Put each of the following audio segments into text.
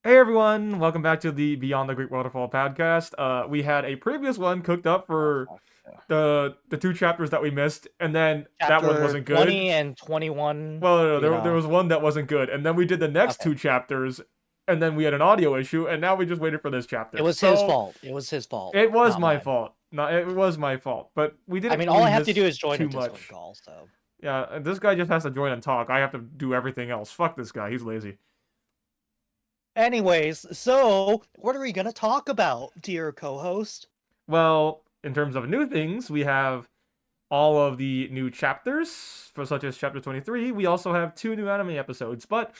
Hey everyone, welcome back to the Beyond the Great Waterfall podcast. We had a previous one cooked up Oh, for fuck yeah. the two chapters that we missed, and then that one Chapter wasn't good. 20 and 21, Well, no, you there know. was one that wasn't good, and then we did the next Okay. two chapters, and then we had an audio issue, and now we just waited for this It chapter. was his So fault. It was his fault, it was not my mine. fault. No, it was my fault, but we I didn't mean, all really I have to miss do is join a too Discord much. call, so. Yeah, this guy just has to join and talk. I have to do everything else. Fuck this guy. He's lazy. Anyways, so what are we gonna talk about, dear co-host? Well, in terms of new things, we have all of the new chapters, for such as chapter 23. We also have two new anime episodes, but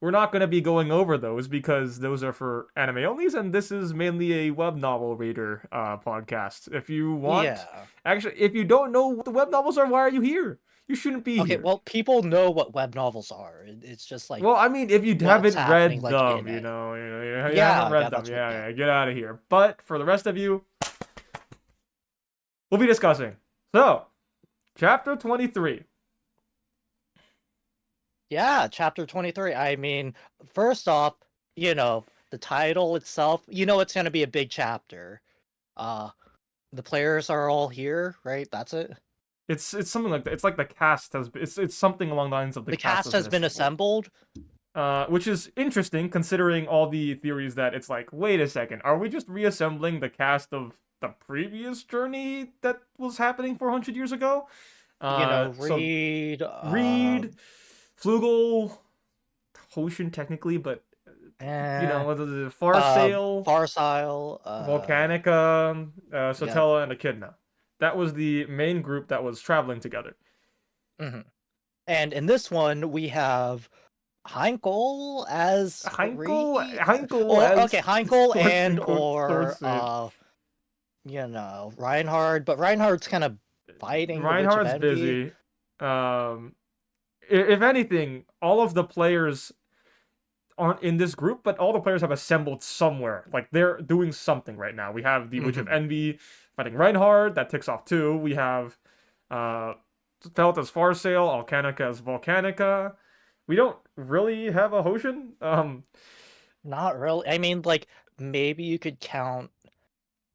we're not going to be going over those because those are for anime onlys, and this is mainly a web novel reader podcast. If you want, Yeah. actually, if you don't know what the web novels are, why are you here? You shouldn't be Okay, here. well, people know what web novels are. It's just like Well, I mean, if you what's haven't happening, read like them, in it. you haven't Yeah, read yeah, them, that's what. yeah, get out of here. But for the rest of you, we'll be discussing. So, chapter 23. Yeah, chapter 23. I mean, first off, the title itself, it's gonna be a big chapter. Uh, the players are all here, right? That's it. It's something like that. It's like the cast has. It's something along the lines of the The cast cast has been has been assembled. assembled. Which is interesting considering all the theories that it's like, wait a second, are we just reassembling the cast of the previous journey that was happening 400 years ago? So Reid, Reid, Flugel, Hoshin technically, but eh, what is it? Farsail, Farsile, Volcanica, yeah. Sotella, and Echidna. That was the main group that was traveling together. hmm And in this one, we have Heinkel as Reid, Heinkel or okay, as Heinkel and Thorsten or Thorson. Reinhard, but Reinhard's kind of fighting the Witch of Reinhardt's Envy. busy. Um, if anything, all of the players aren't in this group, but all the players have assembled somewhere. Like they're doing something right now. We have the Witch of hmm Envy fighting Reinhard. That ticks off two. We have uh, Felt as Farsail, Alcanica as Volcanica. We don't really have a Hoshin. Not really. I mean, like maybe you could count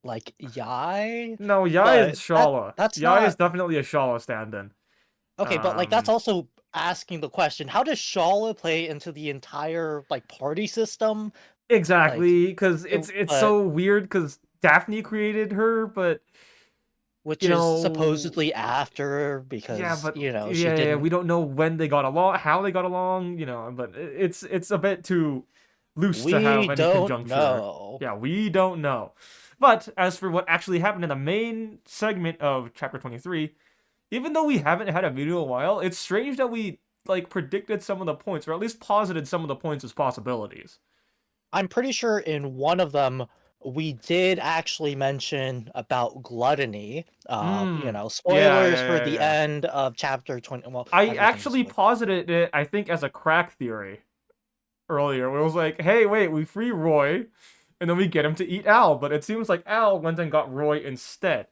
like Yai, No, Yai is but Shala. that's Yai is not definitely a Shala stand-in. okay. But like that's Um, also asking the question: how does Shala play into the entire like party system? Like, exactly, because it's but so weird because Daphne created her, but which you is know, supposedly after yeah, because but she yeah, didn't. we don't know when they got along, how they got along, but it's a bit too loose to We have any don't conjuncture. know. Yeah, we don't know. But as for what actually happened in the main segment of chapter 23, even though we haven't had a video in a while, it's strange that we like predicted some of the points, or at least posited some of the points as possibilities. I'm pretty sure in one of them we did actually mention about gluttony. Yeah, Spoilers for the yeah. end of chapter 20. Well, I everything's actually spoiled. posited it, I think, as a crack theory earlier. Where it was like, hey, wait, we free Roy, and then we get him to eat Al, but it seems like Al went and got Roy instead.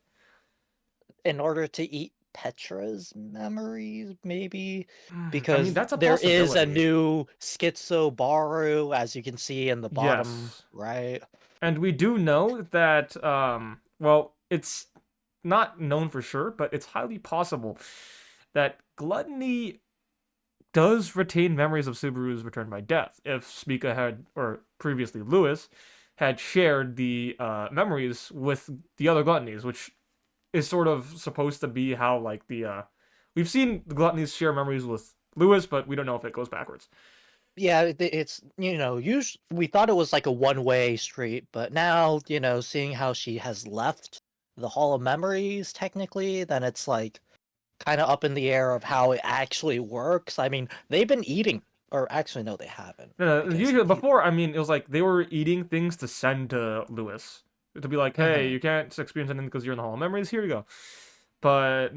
In order to eat Petra's memories, maybe? I mean, Because that's a there is a possibility. new Schizobaru, as you can see in the bottom Yes. right. And we do know that, well, it's not known for sure, but it's highly possible that Gluttony does retain memories of Subaru's return by death. If Spica had, or previously Lewis, had shared the memories with the other Gluttonies, which is sort of supposed to be how, like, we've seen the Gluttonies share memories with Lewis, but we don't know if it goes backwards. Yeah, it's usually we thought it was like a one-way street, but now, seeing how she has left the Hall of Memories technically, then it's like kind of up in the air of how it actually works. I mean, they've been eating, or actually, no, they haven't, No, no, because usually before, I mean, it was like they were eating things to send to Lewis to be like, hey, Mhm. you can't experience anything because you're in the Hall of Memories. Here you go. But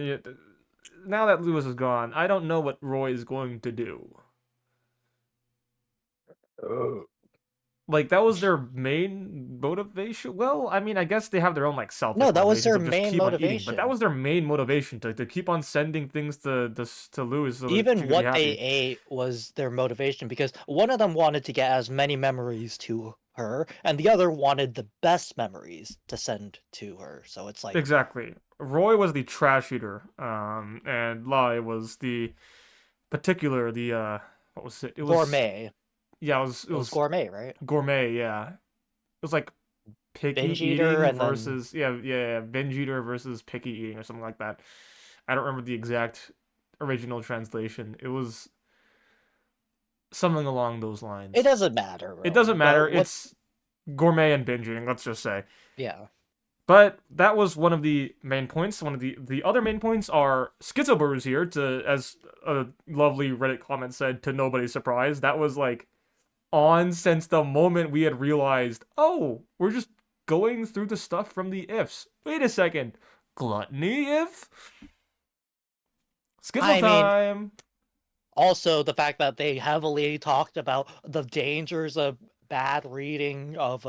now that Lewis is gone, I don't know what Roy is going to do. Like that was their main motivation. Well, I mean, I guess they have their own like No, selfish that was motivations their of just main keep on eating, but that motivation. was their main motivation to keep on sending things to Lewis so that she Even could be what they happy. ate was their motivation because one of them wanted to get as many memories to her, and the other wanted the best memories to send to her. So it's like Exactly. Roy was the trash eater, and Lai was the particular the what was it? It was gourmet. yeah, it It was was gourmet, right? gourmet. Yeah, it was like picky Binge eater, eating and then versus yeah binge eater versus picky eating or something like that. I don't remember the exact original translation. It was something along those it lines. doesn't matter It really. doesn't But matter. what? It's gourmet and binging, let's just say. Yeah, But that was one of the main points. One of the other main points are Schizobaru's here to, as a lovely Reddit comment said, to nobody's surprise. That was like on since the moment we had realized, oh, we're just going through the stuff from the ifs. Wait a second. Gluttony if? Schizo I mean, time. also the fact that they heavily talked about the dangers of bad reading of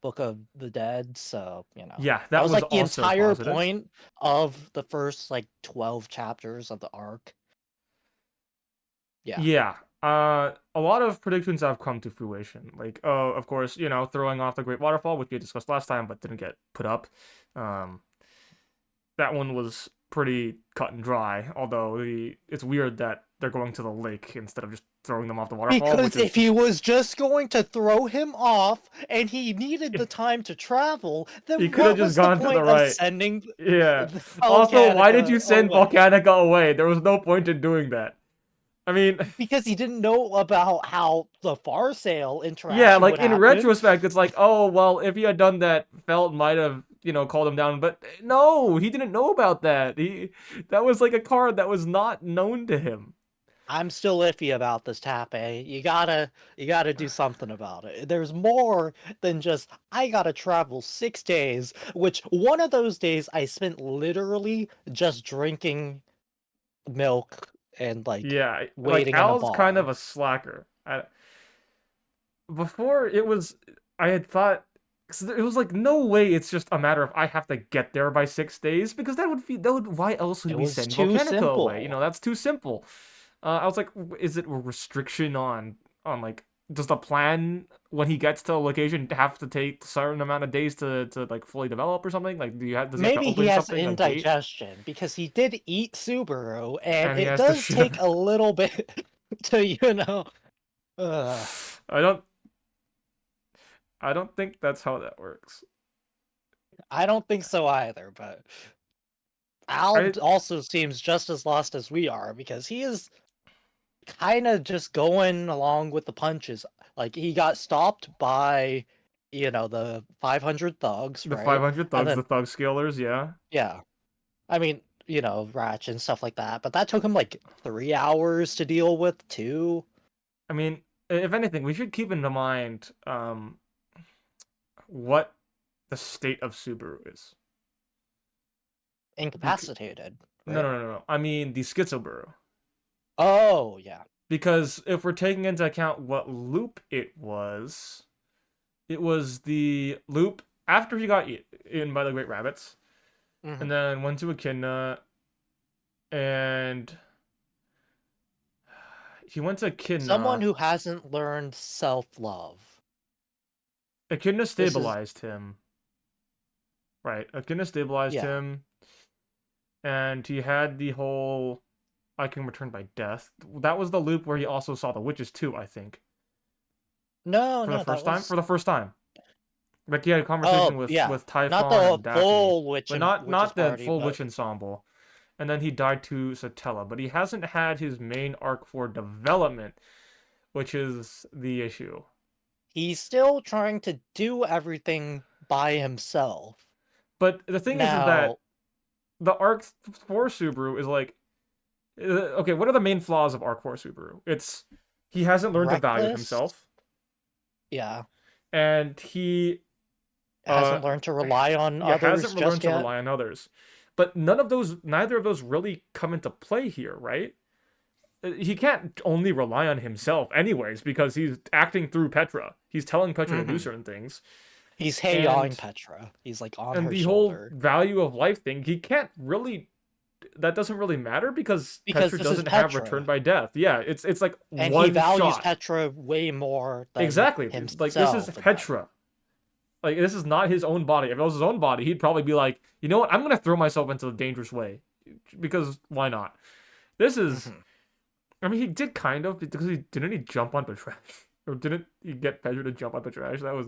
Book of the Dead. So Yeah, that that was was like the also entire positive. point of the first like 12 chapters of the arc. Yeah. Yeah. A lot of predictions have come to fruition. Like, oh, of course, throwing off the Great Waterfall, which we discussed last time, but didn't get put up. Um, that one was pretty cut and dry. Although it's weird that they're going to the lake instead of just throwing them off the waterfall, which Because is if he was just going to throw him off and he needed the time to travel, he then could have what just was the gone to the point of right. sending Yeah. the Also, why did Volcanica you send away? Volcanica away? There was no point in doing that. I mean, Because he didn't know about how the far sale yeah, interaction like would in happen. retrospect, it's like, oh, well, if he had done that, Felt might have, called him down. But no, he didn't know about that. That was like a card that was not known to him. I'm still iffy about this Tape. You gotta do something about it. There's more than just I gotta travel 6 days, which one of those days I spent literally just drinking milk and like Yeah, like waiting in a Al's kind of bar. a slacker. Before it was, I had thought 'cause it was like no way. It's just a matter of I have to get there by 6 days because that would why else would It we was send too Volcanica away? simple. That's too simple. I was like, is it a restriction on like does the plan when he gets to a location have to take a certain amount of days to like fully develop or something? Like does he have to Maybe he open has something a gate indigestion because he did eat Subaru, and and he it has to does ship? take a little bit to, uh, I don't I don't think that's how that works. I don't think so either, but Al I also seems just as lost as we are because he is kind of just going along with the punches. Like he got stopped by, the 500 thugs, the right? 500 And thugs, the then thug scalers, yeah. yeah, I mean, Ratch and stuff like that. But that took him like 3 hours to deal with too. I mean, if anything, we should keep in mind what the state of Subaru is. Incapacitated, No, right? no, no, no. I mean the Schizobaru. Oh yeah. Because if we're taking into account what loop it was the loop after he got eaten by the Great Rabbits, and Hmm. then went to Echidna, and he went to Someone Echidna. who hasn't learned self-love. Echidna This is stabilized him. Right. Echidna stabilized yeah. him, and he had the whole I can return by death. That was the loop where he also saw the witches too, I think. No, For the no, that first time? For was the first time. Like he had a conversation oh with yeah. with Not Typhon the and Daphne. full But witches not the party, full but witch ensemble. And then he died to Satella, but he hasn't had his main arc for development, which is the issue. he's still trying to do everything by himself. But the thing is that Now, the arc for Subaru is like okay, what are the main flaws of arc for Subaru? It's he hasn't learned to value reckless, himself, yeah, and he uh hasn't learned to rely on yeah, others hasn't learned just to yet. rely on others. But neither of those really come into play here, right? he can't only rely on himself anyways because he's acting through Petra. He's telling Petra to do Hmm. certain things. He's hey-yawing And Petra. He's like on and her the whole shoulder value of life thing, he can't really that doesn't really matter because because Petra this is doesn't have return Petra, by death. Yeah, it's like and he one values shot. Petra way more than Exactly. Like this is himself in that. Petra. Like this is not his own body. If it was his own body, he'd probably be like, you know what? I'm gonna throw myself into a dangerous way because why not? This is. Hmm. I mean, he did kind of because he didn't he jump on Petra, or didn't he get Petra to jump on Petra? That was.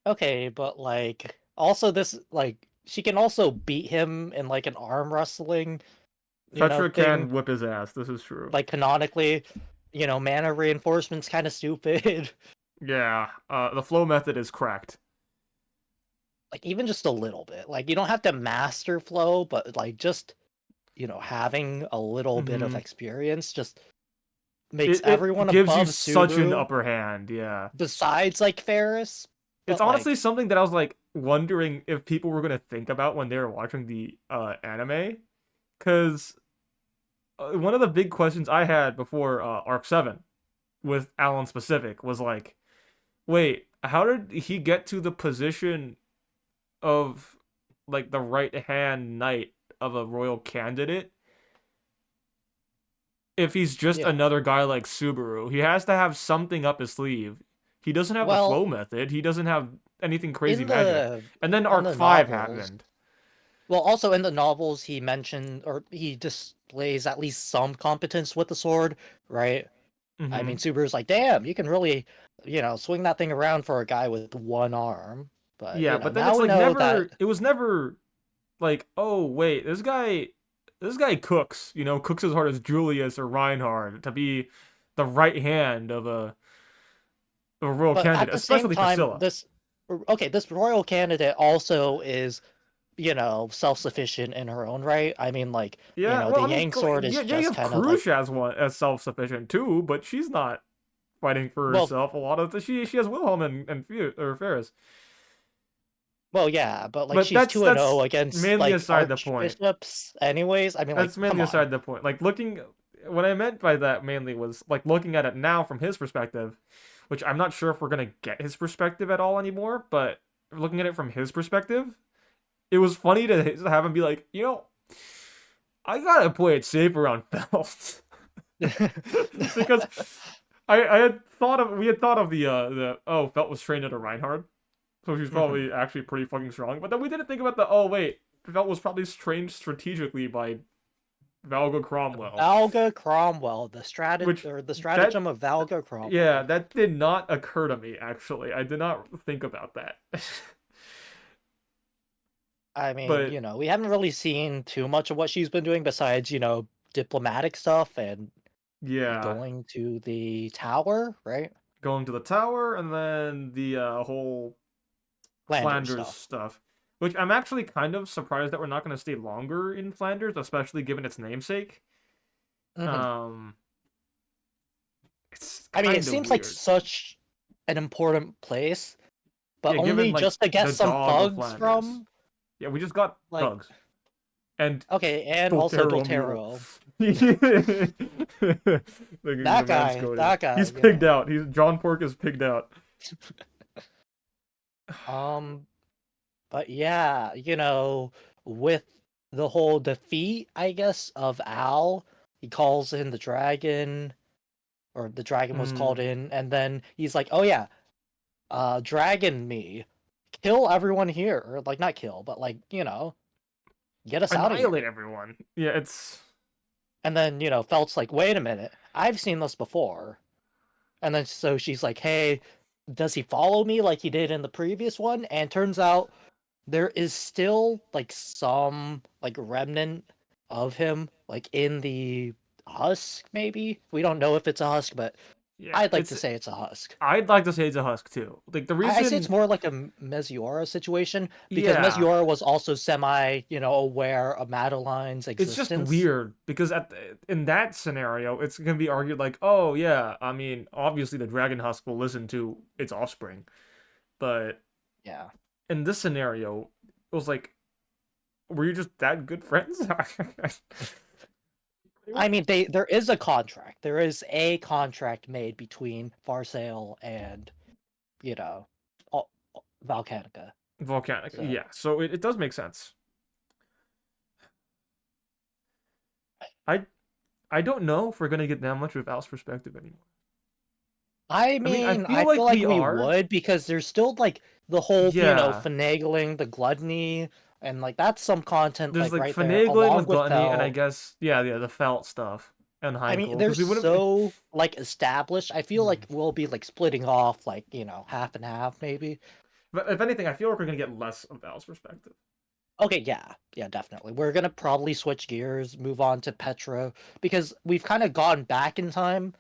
Okay, but like also this like she can also beat him in like an arm wrestling, Petra thing. can whip his ass. This is true. Like canonically, mana reinforcement's kind of stupid. Yeah. The flow method is cracked. Like even just a little bit. Like you don't have to master flow, but like just having a little bit of Hmm. experience just makes It everyone gives you above such an Subaru upper hand. Yeah. besides like Ferris. It's But honestly like something that I was like wondering if people were gonna think about when they were watching the anime, because one of the big questions I had before Arc 7 with Alan specific was like, wait, how did he get to the position of like the right hand knight of a royal candidate if he's just yeah. another guy like Subaru? He has to have something up his sleeve. He doesn't have the Well, flow method. He doesn't have anything crazy in magic. the And then in Arc the 5 novels, happened. well, also in the novels, he mentioned or he displays at least some competence with the sword, right? I Hmm. mean, Subaru's like, damn, you can really, swing that thing around for a guy with one arm. But, Yeah, but then now it's we like know that, never it was never like, oh wait, this guy cooks, cooks as hard as Julius or Reinhard to be the right hand of a royal but at candidate, the same especially time, Priscilla. this royal candidate also is, self-sufficient in her own right. I mean, like, Yeah, well, the I mean, Yang sword is yeah, you just have kind of like, Krush as one as self-sufficient too, but she's not fighting for well, herself a lot of the she has Wilhelm and or Ferris. yeah, but like But she's that's 2-0 that's against mainly like aside the point. archbishops anyways. I mean, like, That's mainly come on. aside the point. Like looking, what I meant by that mainly was like looking at it now from his perspective, which I'm not sure if we're gonna get his perspective at all anymore. But looking at it from his perspective, it was funny to have him be like, I gotta play it safe around Felt, because I had thought of we had thought of the oh Felt was trained under Reinhard, so she's Mhm. probably actually pretty fucking strong. But then we didn't think about the oh wait, Felt was probably trained strategically by Valga Cromwell, Valga Cromwell, which the that stratagem of Valga yeah, Cromwell. that did not occur to me actually. I did not think about that. I mean, But we haven't really seen too much of what she's been doing besides, diplomatic stuff and yeah, going to the tower, right? going to the tower and then the whole Flanders Flanders stuff. stuff, which I'm actually kind of surprised that we're not going to stay longer in Flanders, especially given its namesake. Hmm. Um, it's I mean, it kind of seems like weird. such an important place, but Yeah, given only like just to get the some dog of thugs Flanders. from, Yeah, we just got like, thugs and okay, and also Voltero Mule. Doltero. The That man's guy, coding. that guy, He's pigged out. He's John Pork is pigged out. Um, but yeah, with the whole defeat, I guess, of Al, he calls in the dragon, or the dragon was called Mm. in, and then he's like, "Oh yeah, dragon me, kill everyone here, or like not kill, but like get us out of Annihilate here." everyone. Yeah, it's And then Felt's like, "Wait a minute, I've seen this before." And then so she's like, "Hey, does he follow me like he did in the previous one?" And turns out there is still like some like remnant of him like in the husk, maybe. We don't know if it's a husk, but yeah, I'd like it's to say it's a husk. I'd like to say it's a husk too. Like the I say it's reason more like a Meziora situation because yeah, Meziora was also semi, aware of Madeline's it's just existence. weird because in that scenario, it's gonna be argued like, oh yeah, I mean, obviously the dragon husk will listen to its offspring, but Yeah. in this scenario, it was like, were you just that good friends? I mean, there is a contract. There is a contract made between Farsail and, you know, Al- Volcanica. Volcanic. So Yeah, so it does make sense. I I don't know if we're gonna get that much of Al's perspective anymore. I I mean, I mean, feel I feel like like we we are. would because there's still like the whole, Yeah, finagling, the gluttony, and like that's some content there's like like right there, finagling along with with gluttony, and I Fell. guess yeah, the felt stuff and I mean, Heinkel they're because we wouldn't. so like established. I feel like we'll be like splitting off like, half and half maybe. But if anything, I feel like we're gonna get less of Al's perspective. Okay, yeah. Yeah, definitely. We're gonna probably switch gears, move on to Petra, because we've kind of gone back in time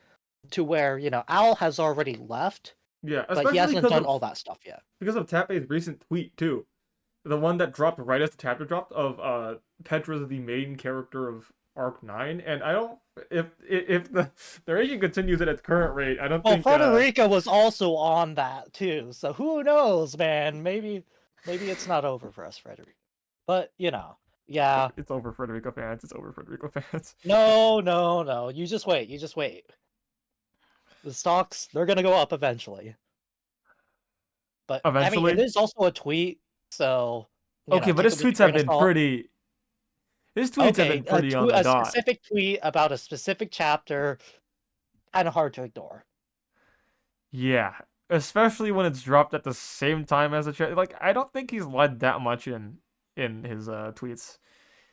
to where, Al has already left, Yeah, but he especially hasn't done all that stuff yet. because of Tape's recent tweet too. The one that dropped right as the chapter dropped of Petra's the main character of Arc 9, and I don't if the narration continues at its current rate, I don't Well, think Frederica was also on that too, so who knows, man? Maybe it's not over for us, Frederica. But, yeah. it's over Frederico fans. It's over Frederico fans. No, no, no. You just wait. You just wait. The stocks, they're gonna go up eventually. But I mean, it Eventually. is also a tweet, so Okay, but take his it with a tweets have grain of been salt. pretty his tweets have Okay, been pretty on the a dot. specific tweet about a specific chapter, kind of hard to ignore. Yeah. Especially when it's dropped at the same time as the chat. Like I don't think he's lied that much in his tweets.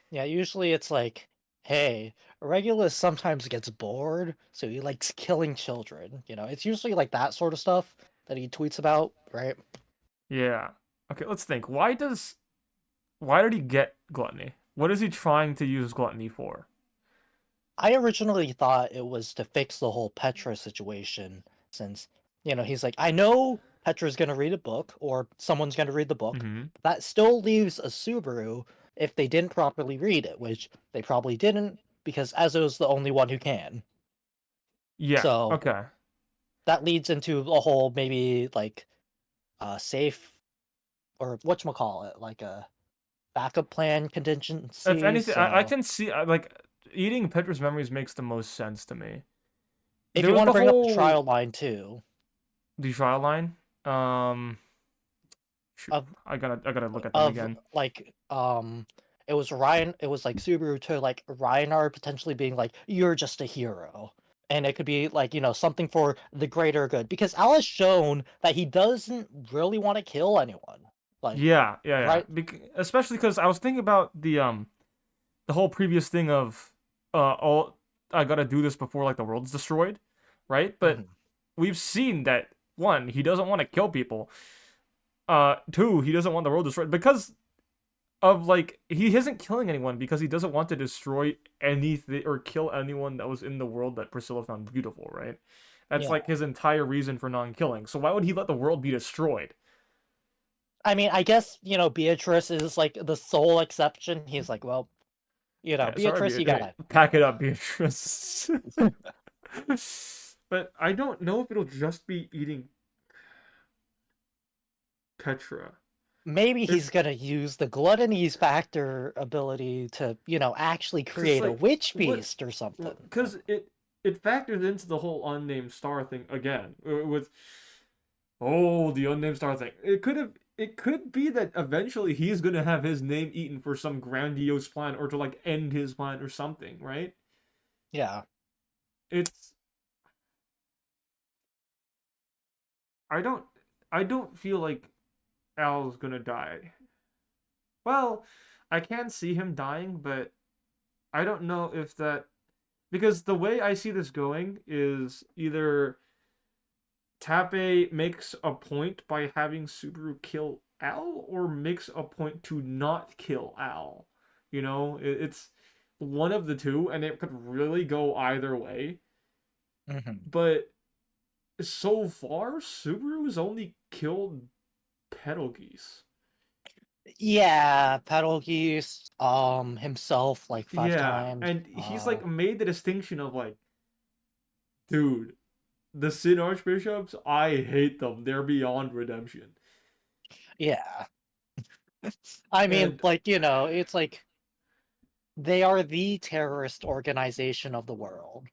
Yeah, usually it's like, hey, Regulus sometimes gets bored, so he likes killing children. It's usually like that sort of stuff that he tweets about, right? Yeah. Okay, let's think. Why did he get gluttony? What is he trying to use gluttony for? I originally thought it was to fix the whole Petra situation, since, he's like, I know Petra's gonna read a book, or someone's gonna read the book. Mm-hmm. But that still leaves a Subaru if they didn't properly read it, which they probably didn't, because Ezo's the only one who can. Yeah. So Okay. that leads into a whole maybe like safe or whatchamacallit, like a backup plan If contingency. anything, I So can see like eating Petra's memories makes the most sense to me. if There you was want to the bring up the trial whole line too, the trial line. Shoot, of I gotta look at them of again. like it was Ryan, it was like Subaru to like Reinhard potentially being like, you're just a hero. And it could be like, something for the greater good. Because Al has shown that he doesn't really want to kill anyone. Like, Yeah, yeah, yeah. right? Especially because I was thinking about the whole previous thing of all I gotta do this before like the world's destroyed, right? But Mhm. we've seen that one, he doesn't want to kill people. Two, he doesn't want the world destroyed because of like he isn't killing anyone because he doesn't want to destroy anything or kill anyone that was in the world that Priscilla found beautiful, right? That's Yeah. like his entire reason for non-killing. So why would he let the world be destroyed? I mean, I guess, Beatrice is like the sole exception. He's like, well, Yeah, sorry, Beatrice, you hey, gotta. pack it up, Beatrice. But I don't know if it'll just be eating Petra. Maybe If he's gonna use the gluttony's factor ability to, actually because create a like witch what beast or something. because it factors into the whole unnamed star thing again with the unnamed star thing. It could be that eventually he's gonna have his name eaten for some grandiose plan or to like end his plan or something, right? Yeah. It's I don't I don't feel like Al's gonna die. Well, I can see him dying, but I don't know if that because the way I see this going is either Tape makes a point by having Subaru kill Al or makes a point to not kill Al. It's one of the two, and it could really go either way. Hmm. But so far, Subaru's only killed Pedal Geese. Yeah, Pedal Geese, himself like five Yeah, times. and he's like made the distinction of like, dude, the Sin Archbishops, I hate them. They're beyond redemption. Yeah. I mean, And like, it's like They are the terrorist organization of the world.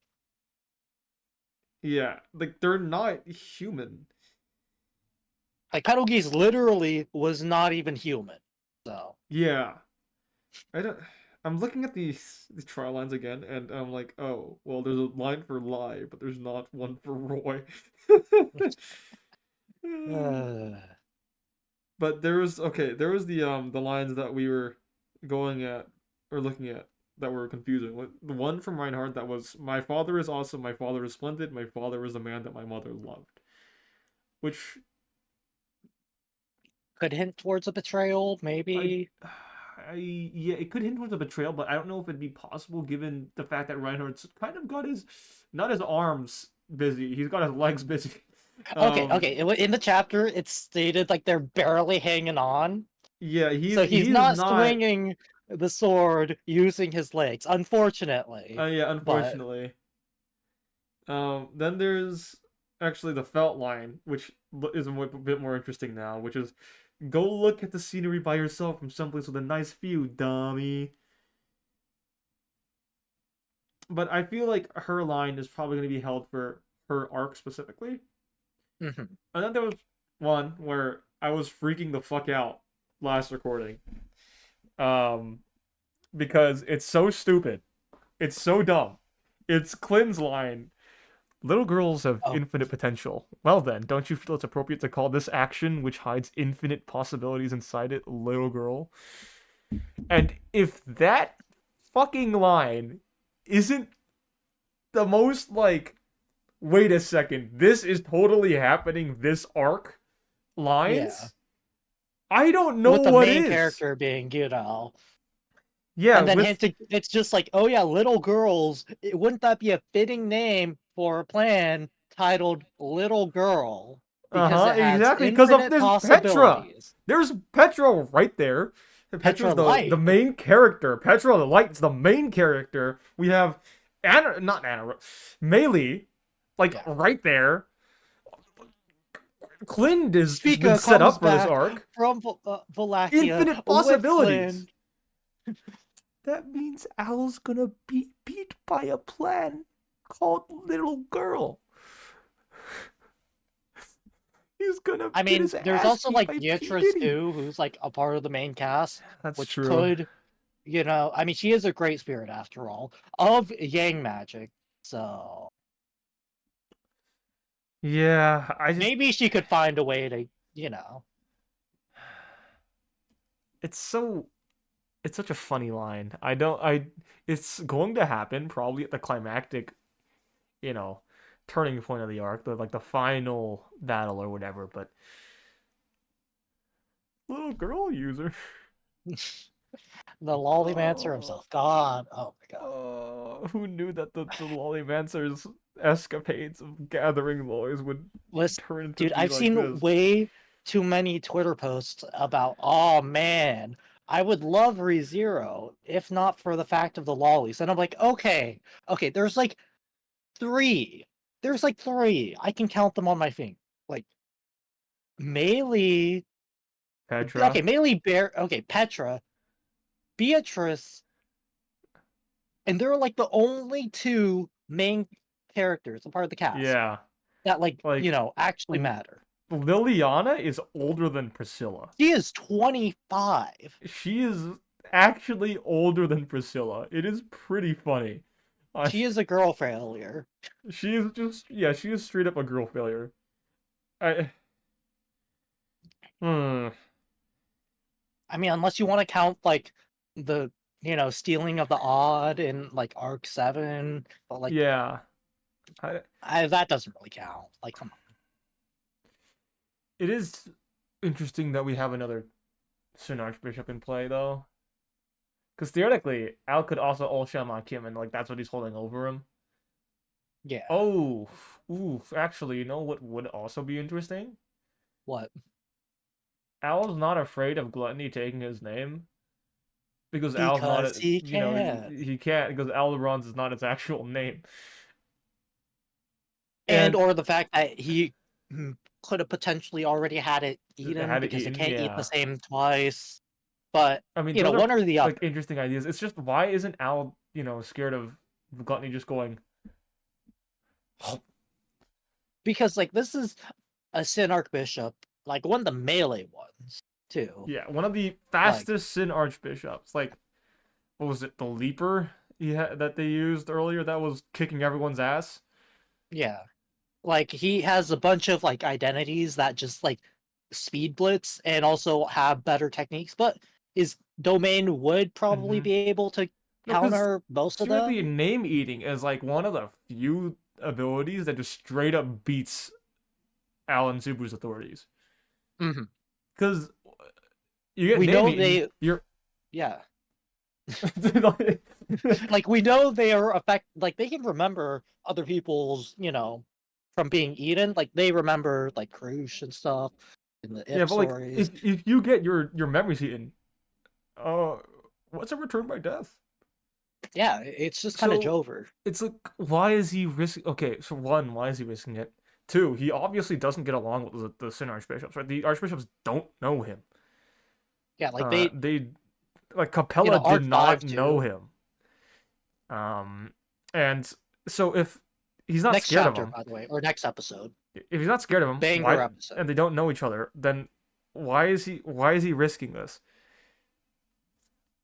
Yeah, like they're not human. Like Karogi's literally was not even human. So Yeah, I don't. I'm looking at the trial lines again, and I'm like, oh, well, there's a line for lie, but there's not one for Roy. uh, But there was the lines that we were going at or looking at that were confusing. The one from Reinhardt that was, "My father is awesome. My father is splendid. My father is the man that my mother loved," which could hint towards a betrayal, I, maybe. yeah, it could hint towards a betrayal, but I don't know if it'd be possible given the fact that Reinhardt's kind of got his, not his arms busy, he's got his legs busy. Okay, Um, okay. In the chapter, it's stated like they're barely hanging on. yeah, So he's he's not not. swinging the sword using his legs, unfortunately. Yeah, But unfortunately. Then there's actually the felt line, which is a bit more interesting now, which is, "Go look at the scenery by yourself from someplace with a nice view, dummy." But I feel like her line is probably going to be held for her arc specifically. mhm. And then there was one where I was freaking the fuck out last recording. Um, because it's so stupid. It's so dumb. It's Clind's line. "Little girls have Oh, infinite potential. Well then, don't you feel it's appropriate to call this action, which hides infinite possibilities inside it, little girl?" And if that fucking line isn't the most like, wait a second, this is totally happening this arc yeah. lines, I don't know With the what main is. character being, Yeah, and then with hinting, it's just like, oh yeah, little girls. Wouldn't that be a fitting name for a plan titled Little Girl? Because it has exactly, because of infinite this Petra. possibilities. There's Petra right there. Petra Petra's the Light. main character. Petra the Light's the main character. We have Anna, not Anna, Melee, like Yeah. right there. Clind has been Speaker set comes up for this back arc. from Volcanica Infinite with possibilities. Clind. That means Al's gonna be beat by a plan called Little Girl. He's gonna I get mean, his there's ass also beat like by P. Beatrice Diddy. too, who's like a part of the main cast, That's which true. could, I mean, she is a great spirit after all of Yang magic. So Yeah, I just, maybe she could find a way to, you know. it's so, it's such a funny line. I don't I It's going to happen probably at the climactic, you know, turning point of the arc, the like the final battle or whatever, but little girl user. The Lollymancer Oh, himself. God. Oh my god. who knew that the Lollymancer's escapades of gathering lollies would Listen, turn into dude, be I've like seen this? way too many Twitter posts about, oh man, I would love ReZero if not for the fact of the lollies. And I'm like, okay, okay, there's like three. There's like three. I can count them on my finger. Like Melee. Okay, Petra. Melee Bear. Okay, Petra, Beatrice, and they're like the only two main characters, a part of the cast Yeah. that like Like actually matter. Liliana is older than Priscilla. She is 25. She is actually older than Priscilla. It is pretty funny. Uh, She is a girl failure. she is just, yeah, she is straight up a girl failure. I hmm. I mean, unless you want to count like the stealing of the odd in like arc 7, but like Yeah. I, that doesn't really count. Like, come on. it is interesting that we have another Sin Archbishop in play though. Because theoretically, Al could also all Shaman Kim, and like that's what he's holding over him. Yeah. Oh, oof. Actually, you know what would also be interesting? What? Al's not afraid of Gluttony taking his name because Al's not, Because he you know, can. he can't because Alderon's is not its actual name. And And or the fact that he could have potentially already had it eaten had it because he eaten, can't eat the yeah. same twice. But I mean, those are one or the like other. interesting ideas. It's just why isn't Al, scared of Gluttony just going, Because like this is a Sin Archbishop, like one of the melee ones too. yeah, one of the Like fastest Sin Archbishops. Like, what was it, the Leaper that they used earlier that was kicking everyone's ass? yeah, like he has a bunch of like identities that just like speed blitz and also have better techniques, but his domain would probably Mm-hmm. be able to No, because counter most of seriously, them. name eating is like one of the few abilities that just straight up beats Alan Subaru's authorities. Hmm. Because you get We name know eaten, they, you're yeah, like, like we know they are like they can remember other people's, from being eaten. Like they remember like Krush and stuff in the yeah, if but like stories. if you get your memories eaten, uh, what's a return by death? Yeah, it's just kind of So Jover. it's like, why is he risking? Okay, so one, why is he risking it? Two, he obviously doesn't get along with the Sin Archbishops, right? The Archbishops don't know him. Yeah, like they, They like Capella did Arc not 5 know too. him. And so if he's not Next scared of chapter, him, by the way, or next episode. if he's not scared of him, Banger why? episode. And they don't know each other, then why is he risking this?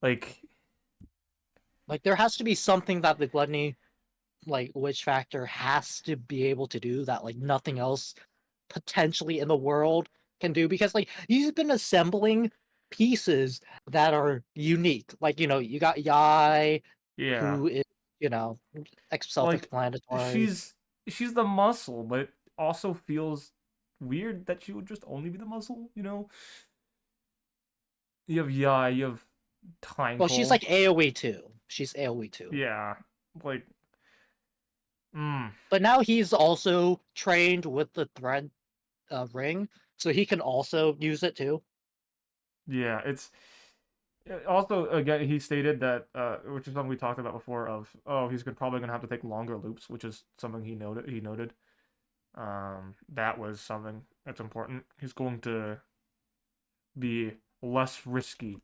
Like, Like there has to be something that the gluttony like witch factor has to be able to do that like nothing else potentially in the world can do, because like he's been assembling pieces that are unique. Like, you got Yai, yeah, who is, you know, like self-explanatory. she's the muscle, but it also feels weird that she would just only be the muscle. You have you have Well, she's Twinkle. like AoE too. She's AoE too. Yeah, like, mm, But now he's also trained with the thread ring, so he can also use it too. yeah, it's also, again, he stated that, which is something we talked about before. Of, oh, he's probably gonna have to take longer loops, which is something he noted. That was something that's important. He's going to be less risky.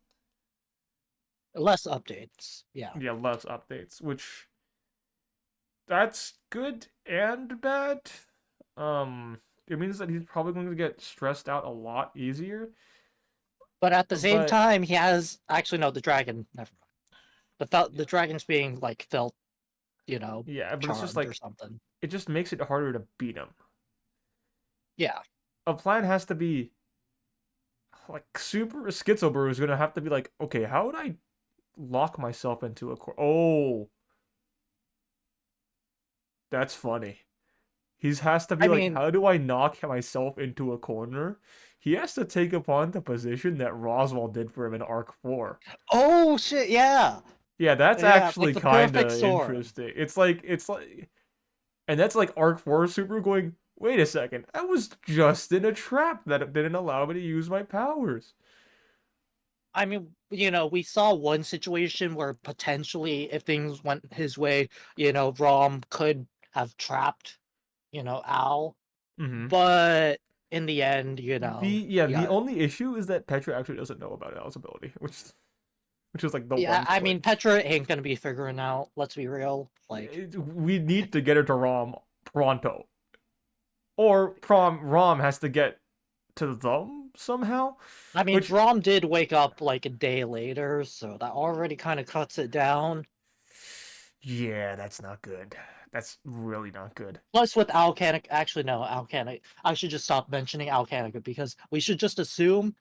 Less updates. Yeah. Yeah, less updates, which that's good and bad. Um, it means that he's probably going to get stressed out a lot easier. But at the same But time, he has actually no the dragon. Never mind. The dragon's being like felt, yeah, but it's just charmed or like something. it just makes it harder to beat him. Yeah. A plan has to be like super Schizobaru is gonna have to be like, okay, how would I lock myself into a corner? Oh, that's funny. He has to be I like, mean, how do I knock myself into a corner? He has to take upon the position that Roswell did for him in Arc 4. oh shit, yeah. Yeah, that's Yeah, like actually the kind perfect of storm. interesting. It's like, and that's like Arc 4 Super going, wait a second, I was just in a trap that didn't allow me to use my powers. I mean, we saw one situation where potentially if things went his way, Rom could have trapped, Al. Mm-hmm. But in the end, The yeah. only issue is that Petra actually doesn't know about Al's ability, which is like the Yeah, one I mean, point. Petra ain't gonna be figuring out, let's be real. Like, We need to get her to Rom pronto, or Rom has to get to them somehow. I mean, Which, Rom did wake up like a day later, so that already kind of cuts it down. yeah, that's not good. That's really not good. Plus, with Alcanic, actually, no, Alcanic. I should just stop mentioning Alcanica because we should just assume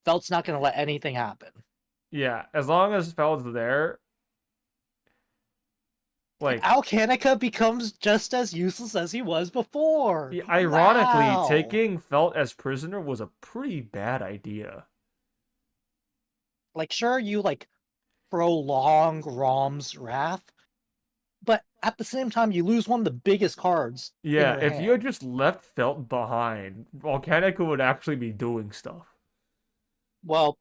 Felt's not going to let anything happen. Yeah, as long as Feld's there, like, Alcanica becomes just as useless as he was before. ironically, Wow. taking Felt as prisoner was a pretty bad idea. Like, sure, you like prolong Rom's wrath, but at the same time, you lose one of the biggest cards in Yeah, your if you had hand. just left Felt behind, Volcanica would actually be doing stuff. Well,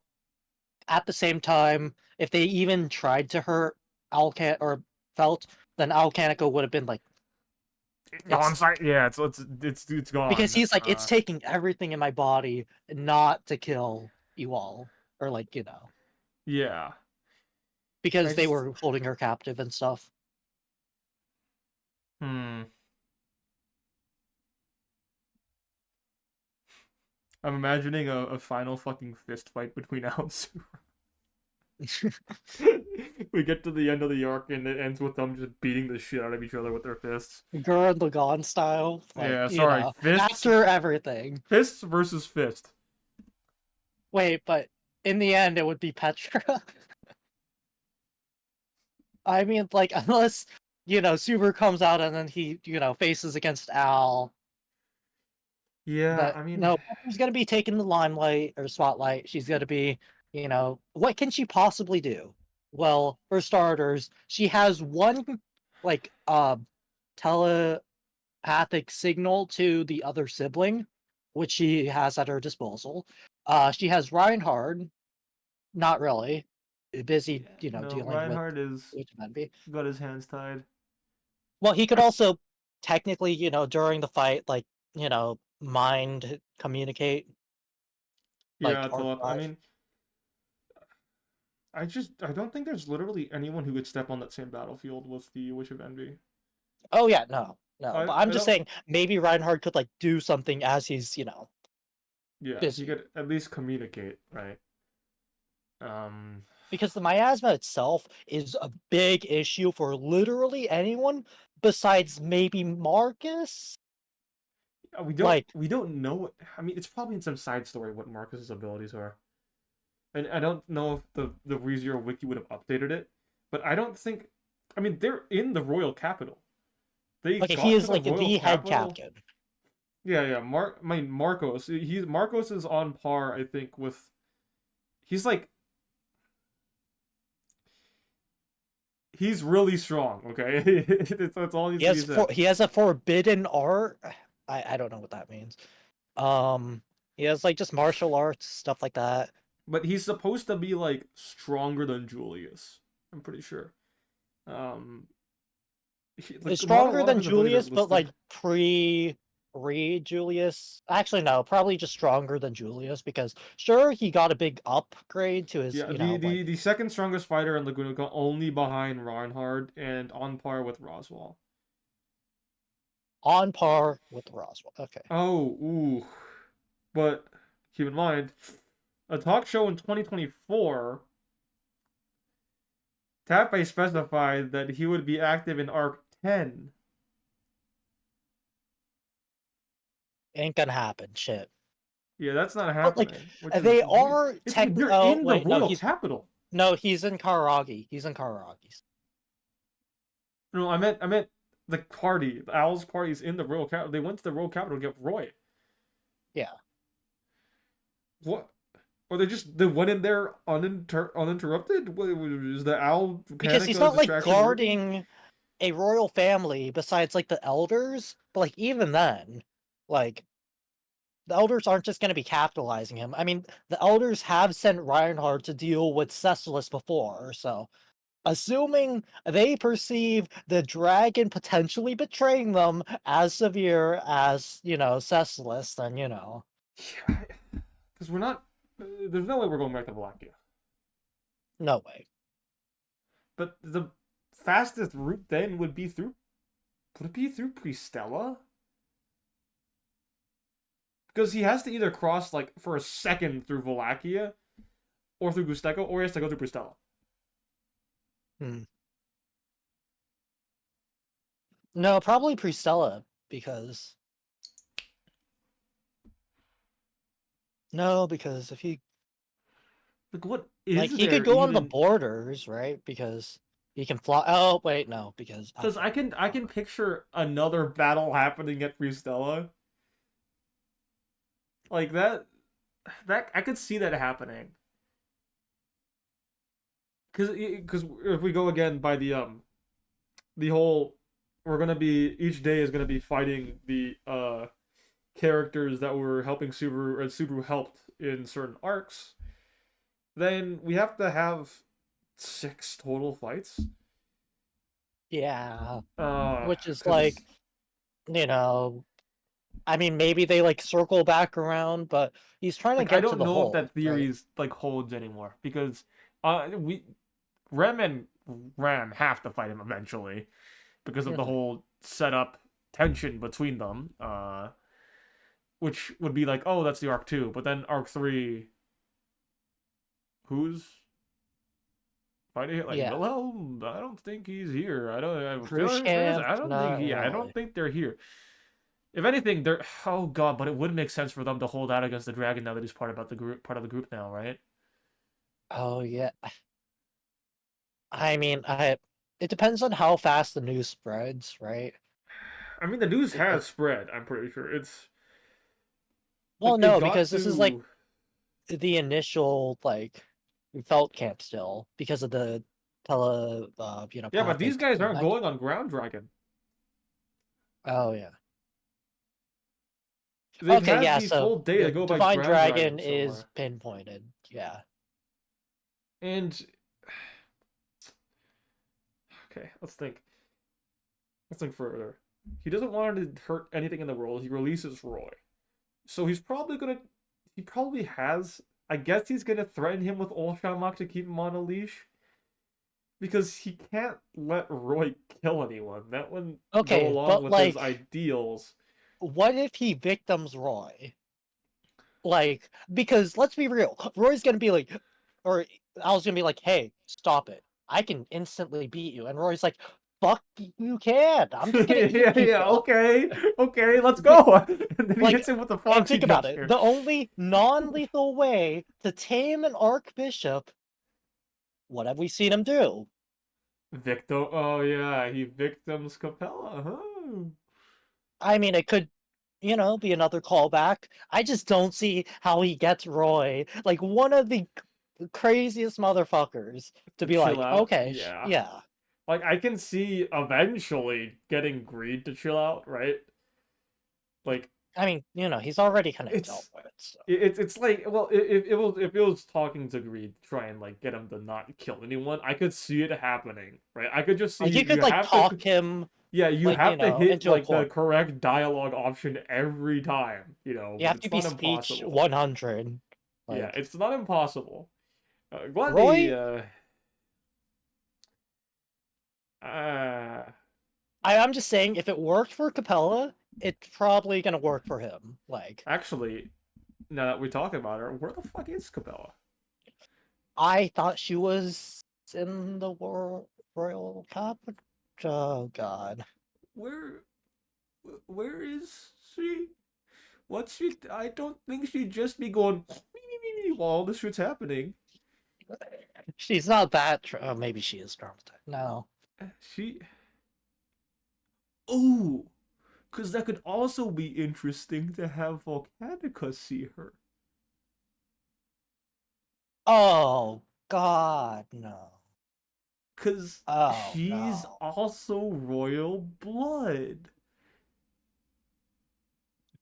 at the same time, if they even tried to hurt Alcan or Felt, then Alcanica would have been like, On it's site, yeah, it's because gone. he's like, it's taking everything in my body not to kill you all, or like. Yeah. I because they just were holding her captive and stuff. hmm. I'm imagining a final fucking fist fight between Al and Super. We get to the end of the arc and it ends with them just beating the shit out of each other with their fists. Gurren Lagann style, like, Yeah, sorry, fists after everything. fists versus fist. Wait, but in the end, it would be Petra. I mean, like, unless, Subaru comes out and then he, faces against Al. Yeah, But I mean, no, Petra's gonna be taking the limelight or spotlight. She's gonna be, what can she possibly do? Well, for starters, she has one, like, telepathic signal to the other sibling, which she has at her disposal. She has Reinhard, not really. Busy, yeah, no, dealing with Reinhardt is Witch of Envy. got his hands tied. Well, he could also technically, during the fight, like, mind communicate, like Yeah, Arc I 5. mean, I don't think there's literally anyone who could step on that same battlefield with the Witch of Envy. Oh yeah, no, no. But I'm I just don't. saying maybe Reinhardt could like do something as he's, Yeah, he busy. could at least communicate, right? Um, Because the miasma itself is a big issue for literally anyone besides maybe Marcus. Like, we don't know what. I mean, it's probably in some side story what Marcus's abilities are. And I don't know if the ReZero wiki would have updated it, but I don't think. I mean, they're in the royal capital. They okay, he got to is the like royal the head capital. captain. Yeah, yeah. I mean, Marcos is on par, I think, with. He's like he's really strong. Okay, that's all needs to be said. He has a forbidden art. I don't know what that means. Um, he has like just martial arts stuff like that. But he's supposed to be like stronger than Julius. I'm pretty sure. Um, Is like not a stronger lot of than his abilities are Julius, but like listed. pre Reid Julius. Actually, no, probably just stronger than Julius because sure he got a big upgrade to his, Yeah, the second strongest fighter in Laguna, only behind Reinhard and on par with Roswell. on par with Roswell. Okay. Oh, ooh. But keep in mind, a talk show in 2024, Tappei specified that he would be active in Arc 10. Ain't gonna happen. Shit. Yeah, that's not But like happening, which is they weird. are It's technically. they're Oh in the wait, no, royal capital. he's in Karagi. He's in Karagi. No, I meant the party. The Owl's party is in the royal capital. They went to the royal capital to get Roy. Yeah, What? Or they went in there uninterrupted? Is the Owl because he's Volcanica not like distraction working? guarding a royal family besides like the elders. But like even then, like the elders aren't just going to be capitalizing him. I mean, the elders have sent Reinhardt to deal with Cecilus before, so assuming they perceive the dragon potentially betraying them as severe as, Cecilus, then, Yeah, because we're not. There's no way we're going back to Wallachia. no way. But the fastest route then would be through. Would it be through Pristella? Because he has to either cross like for a second through Wallachia, or through Gusteco, or he has to go through Pristella. Hmm. No, probably Pristella, because... No, because if he... Like, what Like, is he could there go on the even? borders, right? Because he can fly... Oh, wait, no, because I Because can't I can remember. picture another battle happening at Pristella like that I could see that happening. Because if we go again by the whole we're gonna be each day is gonna be fighting the characters that were helping Subaru and Subaru helped in certain arcs, then we have to have 6 total fights. Yeah, which is like, Because you know, I mean, maybe they like circle back around, but he's trying to like I get to don't the know if hole, that right? theory is like holds anymore because We Rem and Ram have to fight him eventually because of the Mhm. whole setup tension between them. Which would be like, oh, that's the arc 2, but then arc 3, who's fighting it? Like Yeah, Wilhelm? I don't think he's here. I feel like Khrushchev, I don't think not he. I don't really. think they're here. If anything, they're. Oh god, but it would make sense for them to hold out against the dragon now that he's part of the group now, right? Oh yeah. I mean, it depends on how fast the news spreads, right? I mean, the news Because has spread. I'm pretty sure it's well, like it no, got because this is like to. the initial like felt camp still because of the Yeah, but these pathic guys aren't event. going on Ground Dragon. Oh yeah. They've Okay, had yeah, the so full day to the go by Divine Ground Dragon Dragon is somewhere, pinpointed. Yeah. and okay, let's think. Let's think further. He doesn't want to hurt anything in the world. He releases Roy. So he's probably gonna. He probably has. I guess he's gonna threaten him with Ultramach to keep him on a leash. Because he can't let Roy kill anyone. That wouldn't go Okay, along but with his like ideals. what if he victims Roy? Like, because let's be real, Roy's gonna be like, or Al's gonna be like, "Hey, stop it! I can instantly beat you," and Roy's like, "Fuck, you can! I'm just gonna eat Yeah, people." okay, okay, let's go. And then he Like, hits him with the and Foxy think about it: gesture. the only non-lethal way to tame an Archbishop, what have we seen him do? Victo, oh yeah, he victims Capella, huh? I mean, it could, be another callback. I just don't see how he gets Roy, like one of the craziest motherfuckers, to To be chill like, out, okay, yeah. yeah. Like, I can see eventually getting Greed to chill out, right? Like, I mean, he's already kind of dealt it's with it, so. it's like, well, if it was talking to Greed to try and like get him to not kill anyone, I could see it happening, right? I could just see Like, you you could, like, have to, talk him, yeah, you like, have to hit into a like the corner. correct dialogue option every time, You but have to it's be not speech impossible. 100. Yeah, Like, it's not impossible. Gluttony, Roy, uh, I'm just saying, if it worked for Capella, it's probably gonna work for him. Like, actually, now that we talk about her, where the fuck is Capella? I thought she was in the Royal Capital. Oh, God. Where, where is she? What's she? I don't think she'd just be going while all this shit's happening. She's not that. Maybe she is traumatized. No. She. Oh, because that could also be interesting to have Volcanica see her. Oh, God, no. Because Oh, she's no. also royal blood.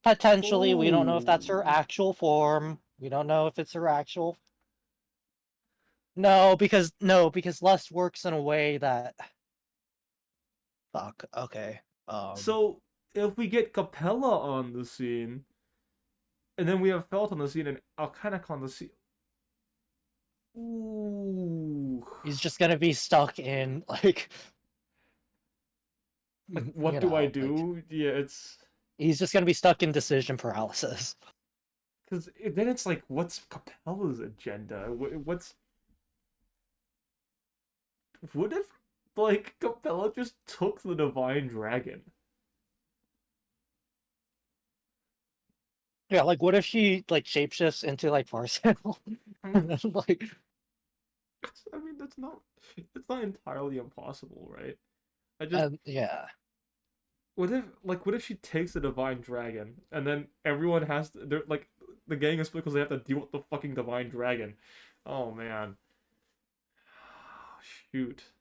Potentially, we don't know if that's her Oh. actual form. We don't know if it's her actual. No, because Lust works in a way that. Fuck. Okay. So, if we get Capella on the scene, and then we have Felt on the scene and Alcanic on the scene. Ooh. He's just gonna be stuck in like, Like, what do I like do? Yeah, it's. he's just gonna be stuck in decision paralysis. Because then it's like, what's Capella's agenda? What's. What if, like, Capella just took the Divine Dragon? Yeah, like what if she like shapeshifts into like Farsight? I And mean, then like I mean, that's not. It's not entirely impossible, right? I just. and yeah. What if she takes the Divine Dragon and then everyone has to. They're like. The gang is split because they have to deal with the fucking Divine Dragon. Oh, man. Shoot.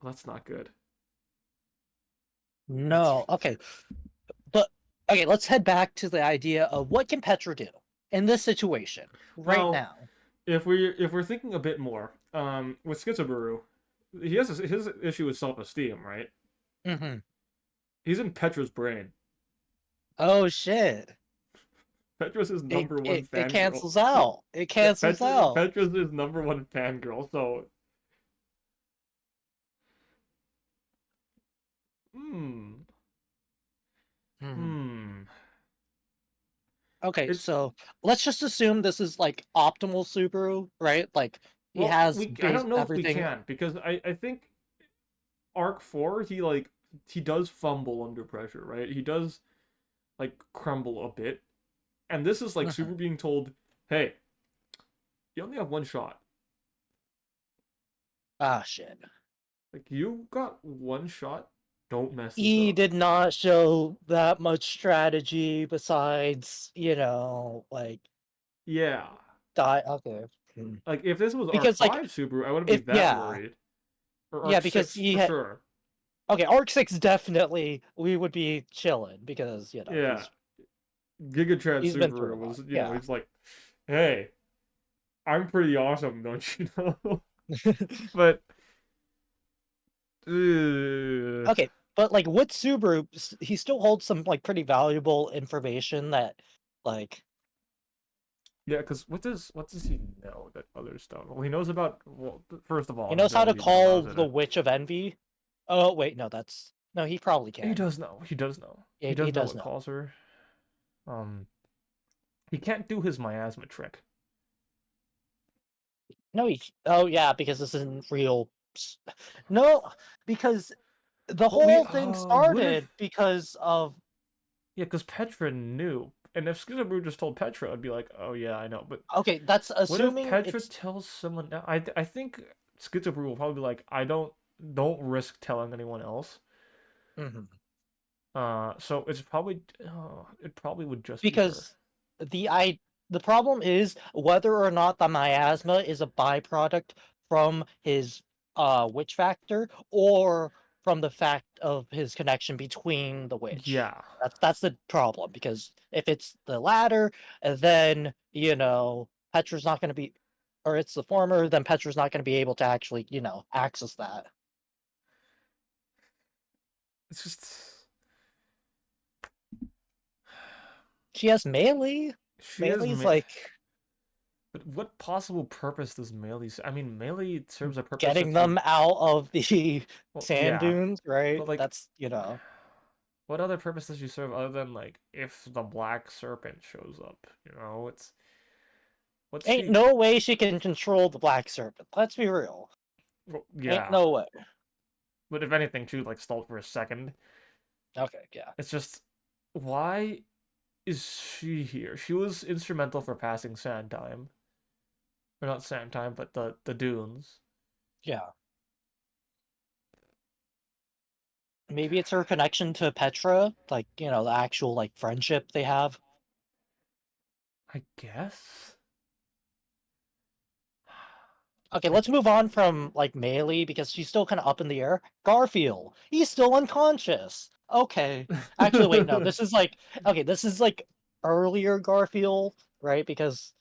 Well, that's not good. That's No. Okay. But okay, let's head back to the idea of what can Petra do in this situation right well. now. If we're thinking a bit more, with Schizobaru, he has his issue with self-esteem, right? Hmm. He's in Petra's brain. Oh shit. Petra's his It number one it, it fangirl. cancels out. It cancels out. Petra's his number one fangirl. So, hmm, Hmm. hmm. Okay, It's so let's just assume this is like optimal Subaru, right? Like he well, has we I base don't know if we everything. can because I think Arc 4 he does fumble under pressure, right? He does like crumble a bit. And this is like Mhm. Super being told, "Hey, you only have one shot. Ah, shit. Like you got one shot. Don't mess this He up." did not show that much strategy besides, like Yeah. die. Okay. Hmm. Like if this was Arc Because like 5 Super, I wouldn't be if that yeah, worried. Or yeah, Arc because 6 he for had sure. okay, Arc 6 definitely we would be chilling because, Yeah. Giga he's been through Super a lot. was, Yeah. he's like, "Hey, I'm pretty awesome, don't you know?" But uh, Okay, but like with Subaru, he still holds some like pretty valuable information that like yeah, because what does he know that others don't? Well, he knows about well, first of he all, knows how to ability that call allows it the to. Witch of Envy. Oh wait, no, that's no, he probably He can. does know. He does know. He Yeah, he does know does what know. calls her. Um, he can't do his miasma trick. No, he. Oh yeah, because this isn't real. No, because the Well, we whole thing what started if because of. yeah, because Petra knew, and if Schizobaru just told Petra, I'd be like, oh yeah, I know. But Okay, that's what if assuming Petra it's. tells someone? I think Schizobaru will probably be like, I don't risk telling anyone else. Mhm. So it's probably it probably would just be her. Because the I the problem is whether or not the miasma is a byproduct from his witch factor or from the fact of his connection between the witch. Yeah, That's the problem because if it's the latter, then Petra's not going to be, or it's the former, then Petra's not going to be able to actually access that. it's just She has melee. she is. Melee's like But what possible purpose does melee? I mean, melee serves a purpose getting if you. them out of the Well, sand yeah, dunes, right? but like, That's what other purpose does she serve other than like if the black serpent shows up? It's what's ain't she? no way she can control the black serpent. Let's be real. Well, Ain't yeah, no way. but if anything, she would like stall for a second. Okay, yeah. It's just why is she here? She was instrumental for passing sand time, or not sand time, but the dunes. Yeah. Maybe it's her connection to Petra, like, the actual like friendship they have. I guess. Okay, I let's move on from like Melee because she's still kind of up in the air. Garfield, he's still unconscious. Okay. Actually, wait, no. This is like okay, this is like earlier Garfield, right? Because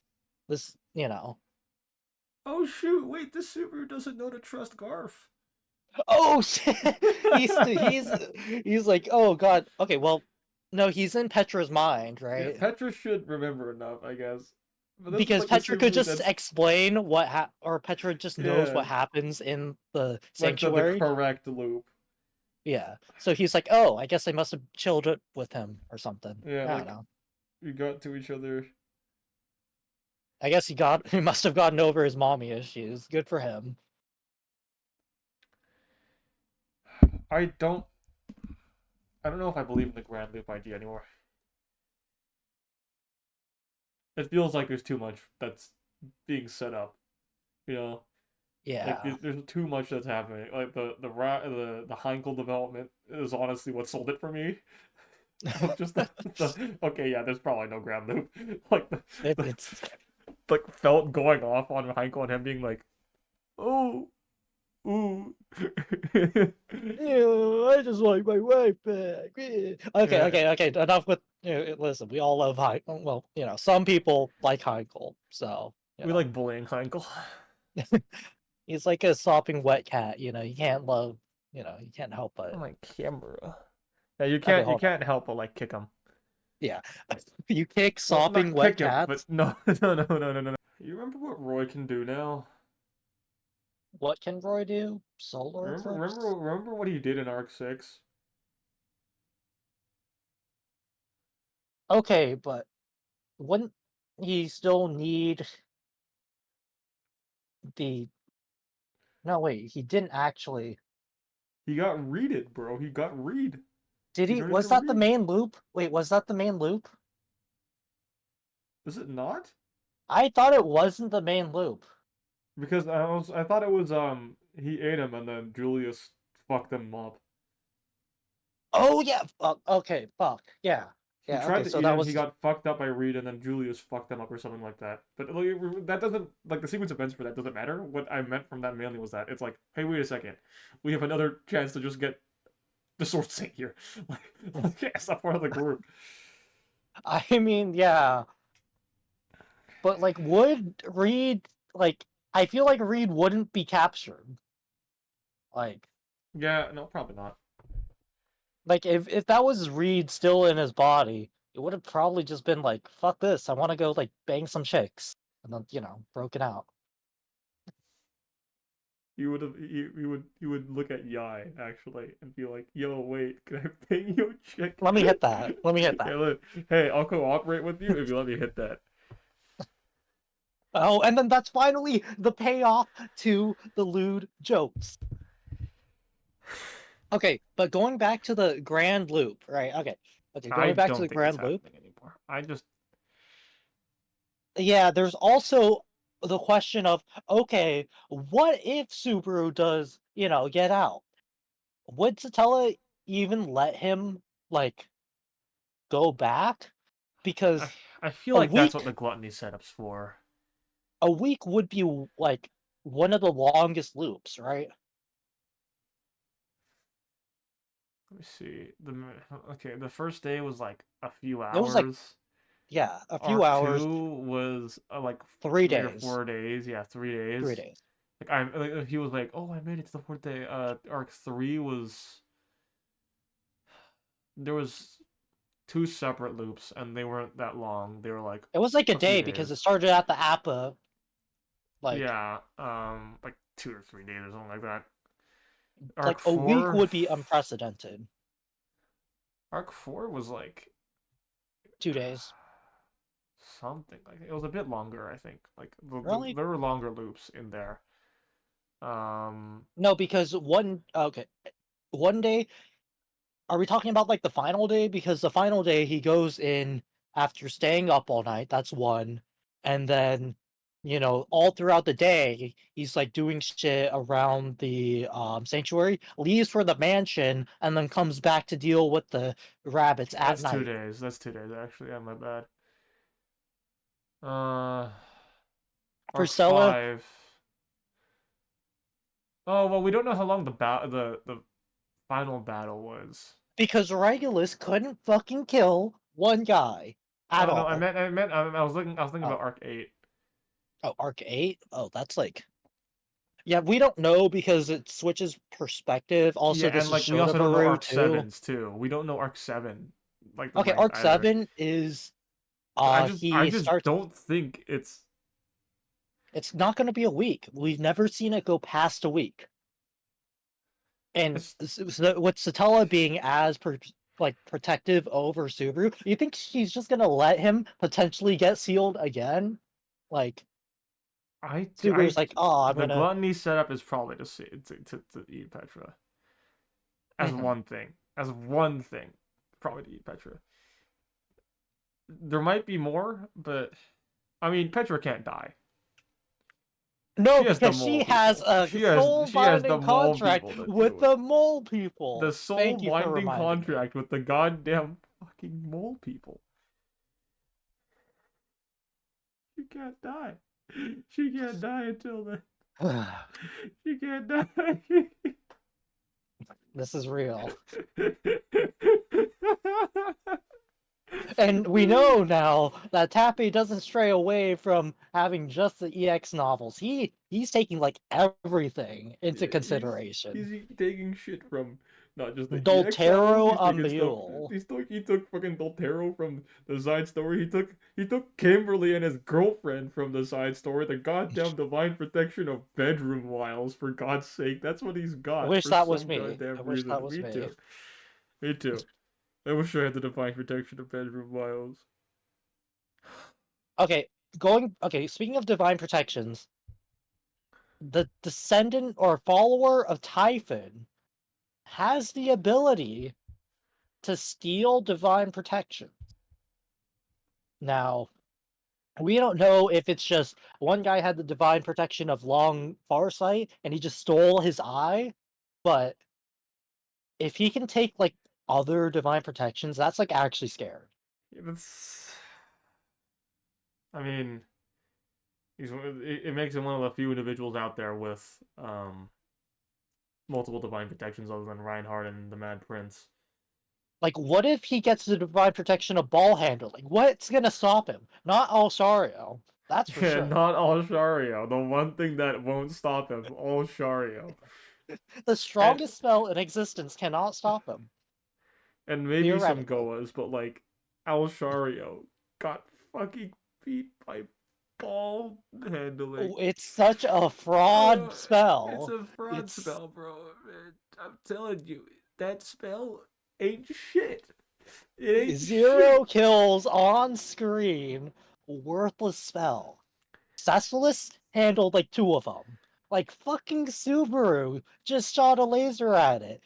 this, Oh shoot! Wait, this Subaru doesn't know to trust Garf. oh shit. He's like, "Oh god. Okay, well, no, he's in Petra's mind, Yeah, right? Petra should remember enough, I guess. But this is Because like the Petra could Subaru just that's explain or Petra just knows yeah, what happens in the like the sanctuary. correct loop. Yeah. So he's like, "Oh, I guess I must have chilled it with him or something." Yeah, I don't like know. we got to each other. I guess he must have gotten over his mommy issues. Good for him. I don't I don't know if I believe in the grand loop idea anymore. It feels like there's too much that's being set up. You know, like Yeah. there's too much that's happening. Like the Heinkel development is honestly what sold it for me. Just the okay, yeah, there's probably no ground loop. Like the It's like felt going off on Heinkel and him being like, oh, ooh, ew, I just like my wife back. Eh. Okay, yeah. okay, okay. Enough with. Listen, we all love Heinkel. Well, some people like Heinkel, so We like bullying Heinkel. he's like a sopping wet cat. You can't love. You can't help On but. my camera. Yeah, Okay, you hold on. can't help but like kick him. Yeah. You kick Well, sopping not wet kick him, but cats. no, no. You remember what Roy can do now? What can Roy do? Solar Remember, eclipse? remember, remember what he did in Arc 6? Okay, but wouldn't he still need the... No, wait, he didn't actually. He got Reided, bro. He got Reid. Did He he? turned into Was that the Reid. main loop? Wait, was that the main loop? Is it not? I thought it wasn't the main loop. Because I thought it was he ate him and then Julius fucked him up. Oh yeah. Okay. Fuck. Yeah. He Yeah. tried Okay. to So eat that him, he was... got fucked up by Reid, and then Julius fucked him up or something like that. But like, that doesn't, like, the sequence of events for that doesn't matter. What I meant from that mainly was that it's like, hey, wait a second, we have another chance to just get the Sword Saint here. Like, yeah, it's not part of the group. I mean, yeah. But like, would Reed like? I feel like Reed wouldn't be captured. Like, Yeah, no, probably not. if that was Reed still in his body, it would have probably just been like, "Fuck this! I want to go like bang some chicks," and then broken out. You would look at Yai actually and be like, yo, wait, can I pay you a chick? Let me hit that. Let me hit Hey, that. look, hey, I'll cooperate with you if you let me hit that. Oh, and then that's finally the payoff to the lewd jokes. Okay, but going back to the grand loop, right? Okay, okay, I going back to don't the think it's grand loop. happening anymore. I just Yeah, there's also the question of, okay, what if Subaru does, get out? Would Satella even let him, like, go back? I Because I feel a like that's what week, the gluttony setup's for. a week would be like one of the longest loops, right? Let me see. Okay, the first day was like a few It was like, hours. yeah, a few Arc hours, 2 was like 3 days, 3 or 4 days. Yeah, 3 days. 3 days. He was like, "Oh, I made it to the fourth day." Arc 3 was there was two separate loops and they weren't that long. They were like It was like a a few day because it days. started at the Appa, like, Yeah, like 2 or 3 days or something like that. Arc a week 4 would be unprecedented. Arc 4 was like 2 days. something like it was a bit longer, I think. Like Really? there were longer loops in there. Um, No, because okay, one day, are we talking about like the final day? Because the final day he goes in after staying up all night. That's one, and then all throughout the day he's like doing shit around the sanctuary. Leaves for the mansion and then comes back to deal with the rabbits at that's two night. days. That's 2 days actually. Yeah, my bad. Uh, For Arc Stella, 5. Oh well, we don't know how long the final battle was. because Regulus couldn't fucking kill one guy at Oh no, all. I was thinking about Oh, Arc 8. oh, Arc 8. Oh, that's like... Yeah, we don't know because it switches perspective. Yeah, Also, this and is like we also don't know Schizobaru Arc too. 7s too. We don't know Arc 7 like the Okay, length Arc either. 7 is But I he just starts... don't think it's It's not going to be a week. We've never seen it go past a week. And it's with Satella being as like protective over Subaru, you think she's just going to let him potentially get sealed again? Like, Subaru's like, "Oh, I'm the gonna..." gluttony setup is probably to see to eat Petra as Mhm. one thing. As one thing. Probably to eat Petra. There might be more, but I mean Petra can't die. No, She has the because mole she has people. a She has the soul-binding mole contract people to with deal with. the mole The people. soul Thank you for binding reminding me. contract with the goddamn fucking mole people. She can't die. She can't die until then. She can't die. This is real. And we know now that Tappy doesn't stray away from having just the EX novels. He's taking like everything into Yeah, consideration. he's taking shit from not just the EXLs. Doltero He's a taking stuff. mule. He took fucking Doltero from the side story. He took Kimberly and his girlfriend from the side story. The goddamn divine protection of bedroom wiles. For God's sake, that's what he's I got wish for that was some me. I goddamn wish that reason. was Me me. too. Me too. I wish I had the divine protection of bedroom wiles. Okay, speaking of divine protections, the descendant or follower of Typhon has the ability to steal divine protection. Now, we don't know if it's just one guy had the divine protection of long farsight and he just stole his eye, but if he can take like other divine protections, that's like actually scary. Yeah, that's. I mean, it makes him one of the few individuals out there with multiple divine protections other than Reinhardt and the Mad Prince. Like, what if he gets the divine protection of ball handling? What's gonna stop him? Not Alsario, that's for Yeah, sure. not all Shario. The one thing that won't stop him, all Shario. The And strongest spell in existence cannot stop him, and maybe some theoretically. Goas, but like Al Shario got fucking beat by ball handling. It's such a fraud It's spell. a fraud It's spell, bro. I'm telling you, that spell ain't shit. It ain't zero shit. kills on screen, worthless spell. Cecilus handled like two of them. Like fucking Subaru just shot a laser at it.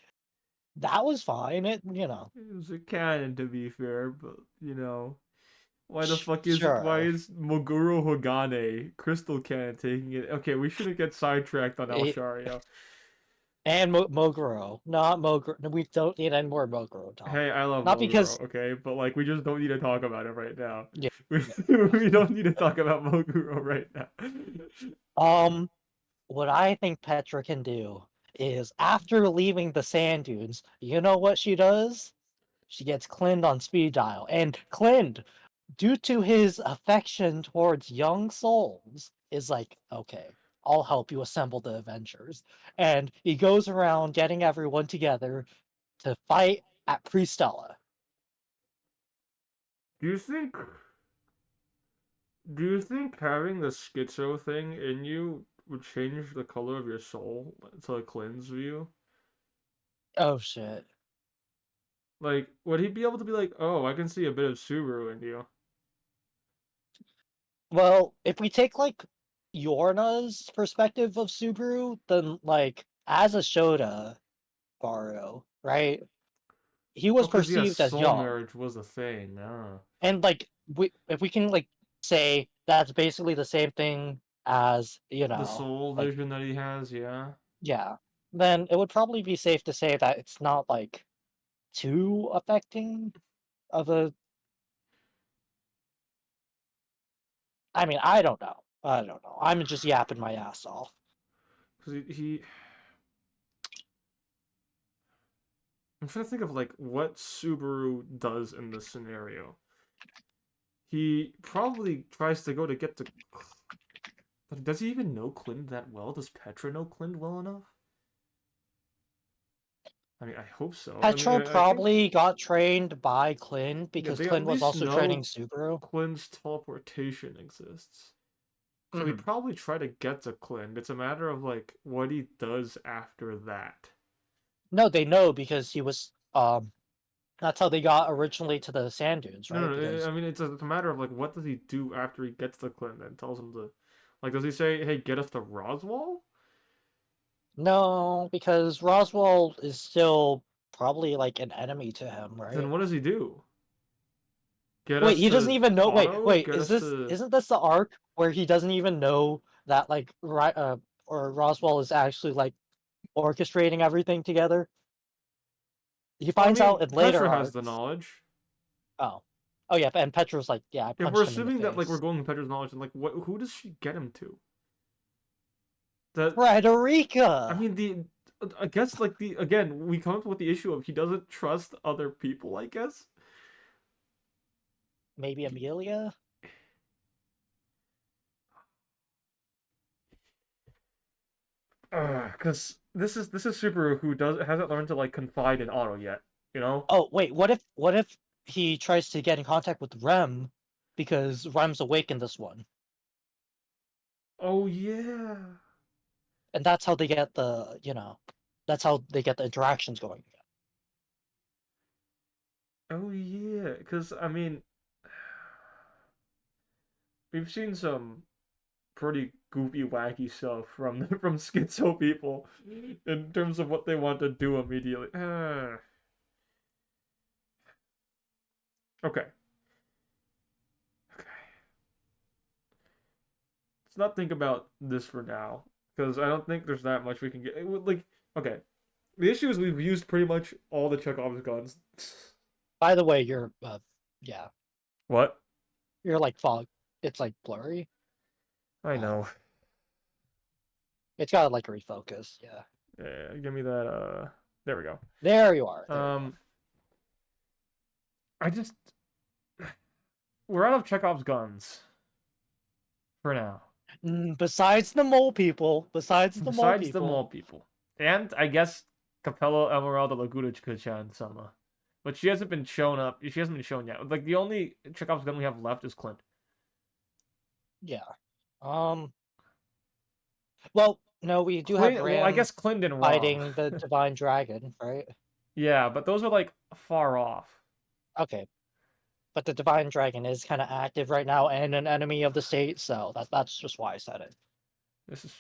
That was fine. It was a cannon to be fair, but why the fuck is why Sure. is Moguro Hogane Crystal Cannon taking it? Okay, we shouldn't get sidetracked on It, Alshario. and Moguro, not Moguro. We don't need any more Moguro talk. Hey, I love Not Moguro, because okay? But like we just don't need to talk about it right now. yeah. We don't need to talk about Moguro right now. Um, what I think Petra can do is after leaving the sand dunes, you know what she does? She gets Clind on speed dial, and Clind, due to his affection towards young souls, is like, okay, I'll help you assemble the Avengers. And he goes around getting everyone together to fight at Priestella. Do you think do you think having the schizo thing in you would change the color of your soul to cleanse you? Oh shit. Like, would he be able to be like, oh, I can see a bit of Subaru in you? Well, if we take like Yorna's perspective of Subaru, then like as a Shota Baru, right? He Oh, was because yes, perceived as soul young. marriage was a thing. Ah. And like if we can like say that's basically the same thing as, The soul like vision that he has, yeah. yeah, then it would probably be safe to say that it's not like too affecting of a I mean, I don't know. I don't know. I'm just yapping my ass off. Because I'm trying to think of like what Subaru does in this scenario. He probably tries to go to get to. But does he even know Clind that well? Does Petra know Clind well enough? I mean, I hope so. I mean, Petra I think probably got trained by Clind yeah, because they at Clind was least also training know Subaru. Clind's teleportation exists. So they Mhm. probably try to get to Clind. It's a matter of like what he does after that. No, they know because he was that's how they got originally to the sand dunes, No, right? no, no. Because I mean, it's a matter of like what does he do after he gets to Clint and tells him to, like, does he say, "Hey, get us to Roswell"? no, because Roswell is still probably like an enemy to him, Then right? what does he do? Get Wait, us he doesn't to even know. Auto? Get Is us this to. isn't this the arc where he doesn't even know that like right or Roswell is actually like orchestrating everything together? He Well, I finds out mean, in later Petra has the arcs. knowledge. Oh, oh yeah, and Petra's like, yeah, I If we're punched him in the assuming that like we're face. going with Petra's knowledge, and like what, who does she get him to? That I Frederica, mean the. I guess like the again we come up with the issue of he doesn't trust other people. I guess maybe Amelia. Because this is Subaru who hasn't learned to like confide in Auto yet. You know? Oh wait, what if he tries to get in contact with Rem because Rem's awake in this one, Oh yeah. and that's how they get that's how they get the interactions going again. Oh yeah. Because I mean, we've seen some pretty goofy, wacky stuff from from schizo people in terms of what they want to do immediately. Okay. Okay. Let's not think about this for now because I don't think there's that much we can get. Like, okay, the issue is we've used pretty much all the Chekhov's guns. By the way, yeah, What? you're like fog. It's like blurry. I Uh, know. it's gotta like refocus. Yeah, Yeah, give me that. There we go. there you are. There you are. Um, I just we're out of Chekhov's guns for now. Besides the mole people, besides the mole Besides the people, mole people, and I guess Capella Emeralda Laguna Sama, but she hasn't been shown up. She hasn't been shown yet. Like the only Chekhov's gun we have left is Clint. yeah. Um. Well, no, we do have Clint. Well, I Ram guess Clint and Rom. fighting the Divine Dragon, right? Yeah, but those are like far off. Okay, but the Divine Dragon is kind of active right now and an enemy of the state, so that's just why I said it. This is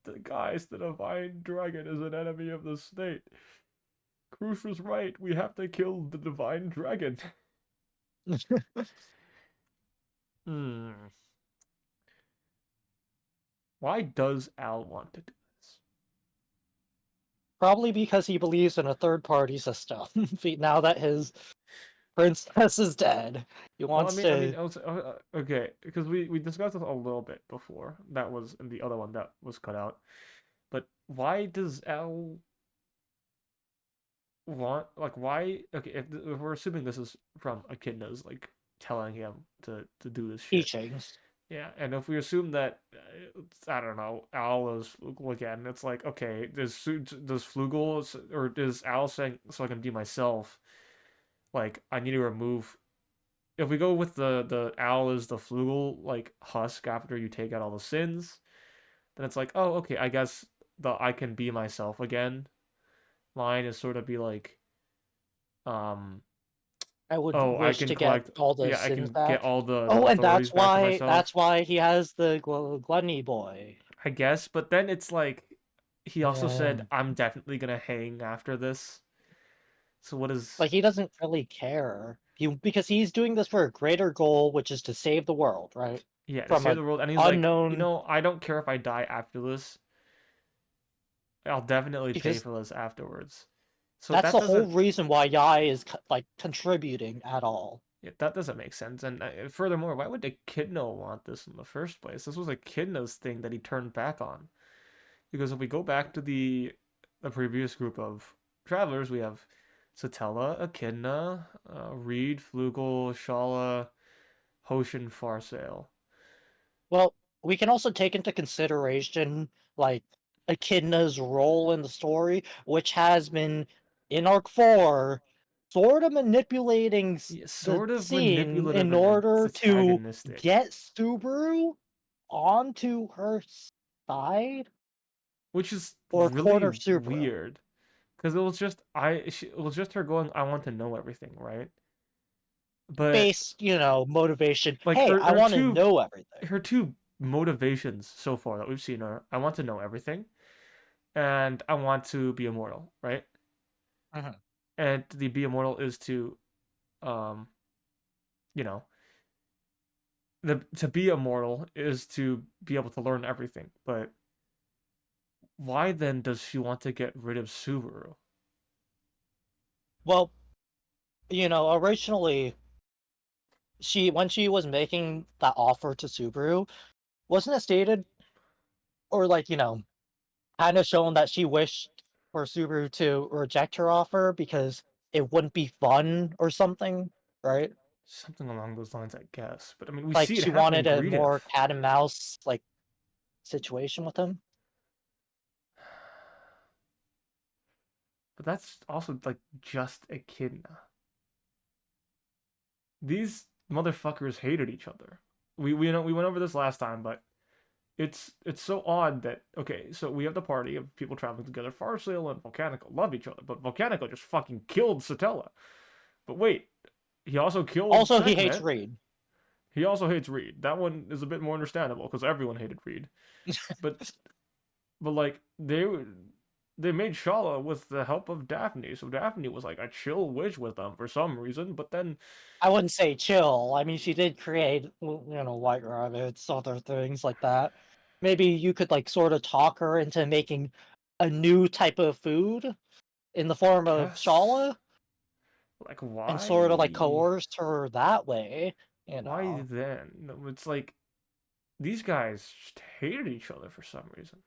the guys. The divine dragon is an enemy of the state. Crush was right. We have to kill the divine dragon. Hmm. Why does Al want to do this? Probably because he believes in a third-party system. Now that his princess is dead, he Well, wants to okay, because we discussed this a little bit before. That was in the other one that was cut out. But why does Al want like why? Okay, if we're assuming this is from Echidna's like telling him to do this shit. teachings. Yeah, and if we assume that I don't know, Al is Flugel again, it's like okay, does Flugel or is Al saying so I can be myself? Like I need to remove. If we go with the Al is the Flugel like husk after you take out all the sins, then it's like oh okay, I guess the I can be myself again line is sort of be like um I would oh I wish can to get collect all the yeah I sins can get back. all the Oh, and authorities back to myself. that's why he has the gluttony boy. I guess, but then it's like he also said Yeah. I'm definitely gonna hang after this. So what is Like he doesn't really care. Because he's doing this for a greater goal, which is to save the world, right? yeah to From save an the world? And he's like, unknown I don't care if I die after this. I'll definitely pay because for this afterwards. So that's that the whole doesn't reason why Yai is like contributing at all. yeah, that doesn't make sense. And furthermore, why would Echidna want this in the first place? This was Echidna's thing that he turned back on. Because if we go back to the previous group of travelers, we have Satella, Echidna, Reid, Flugel, Shala, Hoshin, Farsail. Well, we can also take into consideration like Echidna's role in the story, which has been in Arc 4 sort of manipulating Yeah, the sort of scene manipulative in and order to antagonistic, get Subaru onto her side which is or really corner Subaru weird because it was just her going, I want to know everything, right? But based, motivation. like Hey, I want to know everything. her two motivations so far that we've seen are I want to know everything and I want to be immortal, right? Mhm. And the be immortal is to um you know the to be immortal is to be able to learn everything. But why then does she want to get rid of Subaru? Well, originally when she was making that offer to Subaru, wasn't it stated or like, kind of shown that she wished for Subaru to reject her offer because it wouldn't be fun or something, right? Something along those lines, I guess. But I mean, we Like see it she happen in wanted a Greediff. more cat and mouse like situation with him. But that's also like just echidna. These motherfuckers hated each other. We know we went over this last time, but it's so odd that okay, so we have the party of people traveling together. Farsail and Volcanica love each other, but Volcanica just fucking killed Satella. But wait, he also killed Also, he hates Sekhmet. Reid. He also hates Reid. That one is a bit more understandable because everyone hated Reid. But like they made Shala with the help of Daphne, so Daphne was like a chill witch with them for some reason. But then I wouldn't say chill. I mean, she did create, white rabbits, other things like that. Maybe you could like sort of talk her into making a new type of food in the form of guess Shala like and sort of like why coerce her that way, you why know. then? It's like these guys just hated each other for some reason.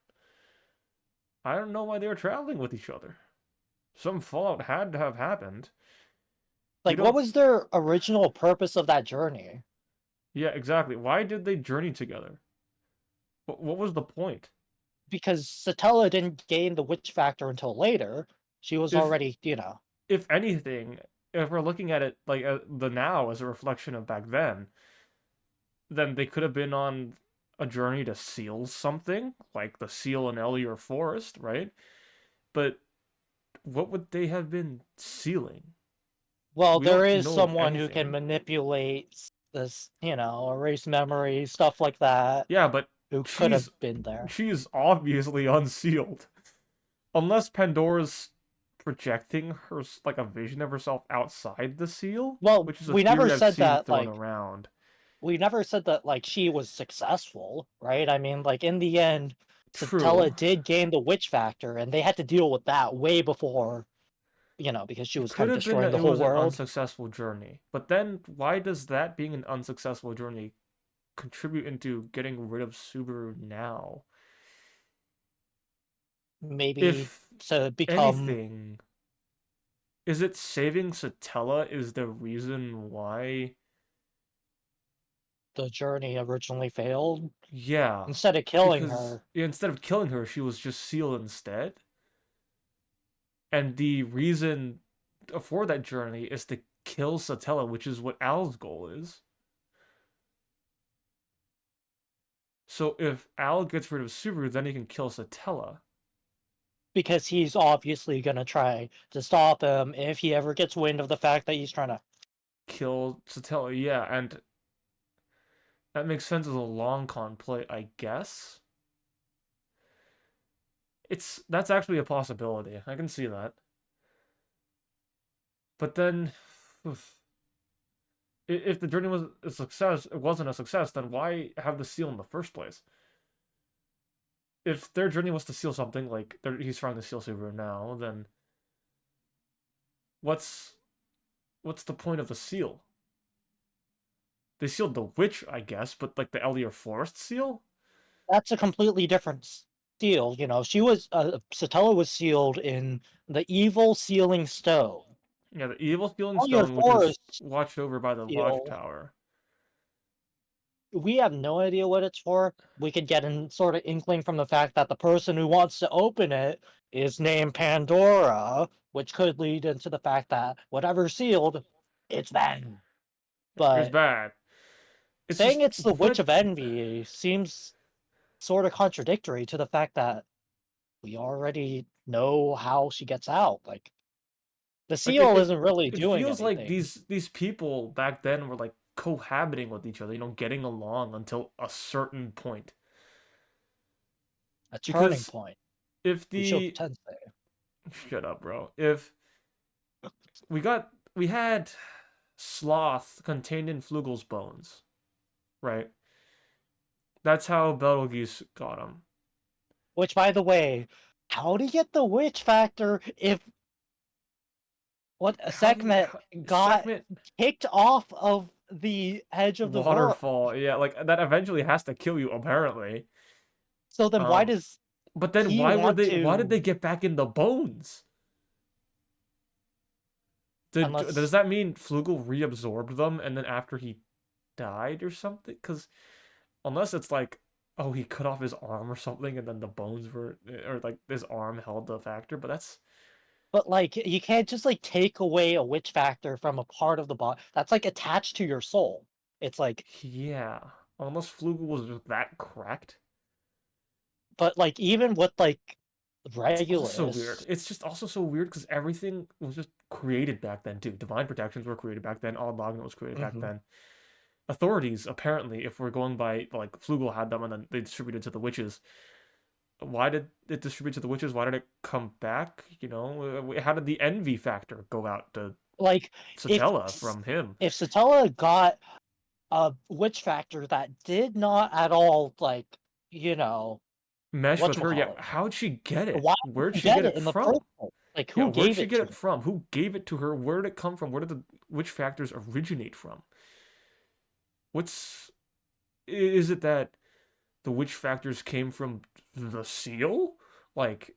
I don't know why they were traveling with each other. Some fallout had to have happened. We Like, what don't. was their original purpose of that journey? Yeah, exactly. Why did they journey together? What was the point? Because Satella didn't gain the witch factor until later. She was If already, if anything, if we're looking at it like the now as a reflection of back then they could have been on a journey to seal something, like the seal in Elior Forest, right? But what would they have been sealing? well, We there don't is know of someone who can anything. manipulate this, erase memory, stuff like that, Yeah, but who could have she's been there. she's obviously unsealed. Unless Pandora's projecting her like a vision of herself outside the seal, Well, which is a theory I've seen thrown around. we never said that like she was successful, right? I mean, like in the end, True. Satella did gain the witch factor, and they had to deal with that way before, because she It was could kind of have been destroying that the it whole was an world. unsuccessful journey. But then why does that being an unsuccessful journey contribute into getting rid of Subaru now? Maybe If to become anything, is it saving Satella is the reason why? the journey originally failed. Yeah, Instead of killing because her, instead of killing her, she was just sealed instead. And the reason for that journey is to kill Satella, which is what Al's goal is. So if Al gets rid of Subaru, then he can kill Satella. because he's obviously going to try to stop him if he ever gets wind of the fact that he's trying to. Kill Satella, yeah, and that makes sense as a long con play, I guess. That's actually a possibility. I can see that. But then, if the journey was a success, it wasn't a success. Then why have the seal in the first place? If their journey was to seal something, like he's trying to seal Subaru now, then what's what's the point of the seal? They sealed the witch, I guess, but like the Elior Forest seal? That's a completely different seal. She was Satella was sealed in the evil sealing stone. Yeah, the evil sealing All your stone, which is forest watched over by the seal, watchtower. we have no idea what it's for. We could get an sort of inkling from the fact that the person who wants to open it is named Pandora, which could lead into the fact that whatever's sealed, it's bad. It's But bad. It's saying just it's the Witch what of Envy seems sort of contradictory to the fact that we already know how she gets out. Like, the like it, seal it isn't really it doing feels like anything. these people back then were like cohabiting with each other, getting along until a certain point. A turning Because point. if Busho the Tensei. shut up, bro. If we had sloth contained in Flugel's bones, right? That's how Betelgeuse got him. Which, by the way, how do you get the witch factor if what Sekhmet got Sekhmet kicked off of the edge of the world? Waterfall, yeah, like that eventually has to kill you apparently. So then why Um, does but then he want why did to, they get back in the bones? Does unless, that mean Flugel reabsorbed them and then after he died or something? Because unless it's like, oh, he cut off his arm or something and then the bones were, or like his arm held the factor, but that's But like you can't just like take away a witch factor from a part of the body that's like attached to your soul. It's like, Yeah, unless Flugel was just that cracked. but like even with like It's also weird. Regulus, It's just also so weird because everything was just created back then too. Divine protections were created back then. All Magna was created back hmm then. Authorities, apparently, if we're going by like Flugel had them and then they distributed to the witches. Why did it distribute to the witches? Why did it come back? How did the envy factor go out to like if Satella from him? if Satella got a witch factor that did not at all like you know Mesh with her, yeah. whatchamacallit, How'd she get it? why did Where'd she she get get it it in the first from? place? Like Yeah, who where'd gave she it get to it her? from? Who gave it to her? Where did it come from? Where did the which factors originate from? What's is it that the witch factors came from the seal? Like,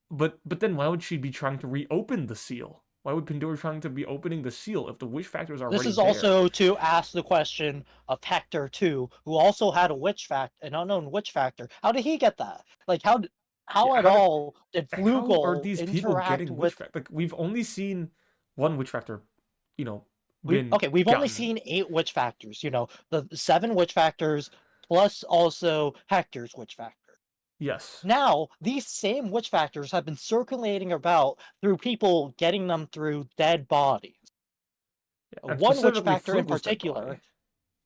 but then why would she be trying to reopen the seal? Why would Pandora trying to be opening the seal if the witch factors are This already is there? also to ask the question of Hector too, who also had a witch fact, an unknown witch factor. How did he get that? Like Yeah, how at all did how are Flugel these people interact getting witch with? factor? Like we've only seen one witch factor, you know, We been okay, we've only gotten. seen 8 witch factors. The 7 witch factors plus also Hector's witch factor. Yes. Now these same witch factors have been circulating about through people getting them through dead bodies. Yeah, and One witch specifically factor in Flugel's dead particular, body.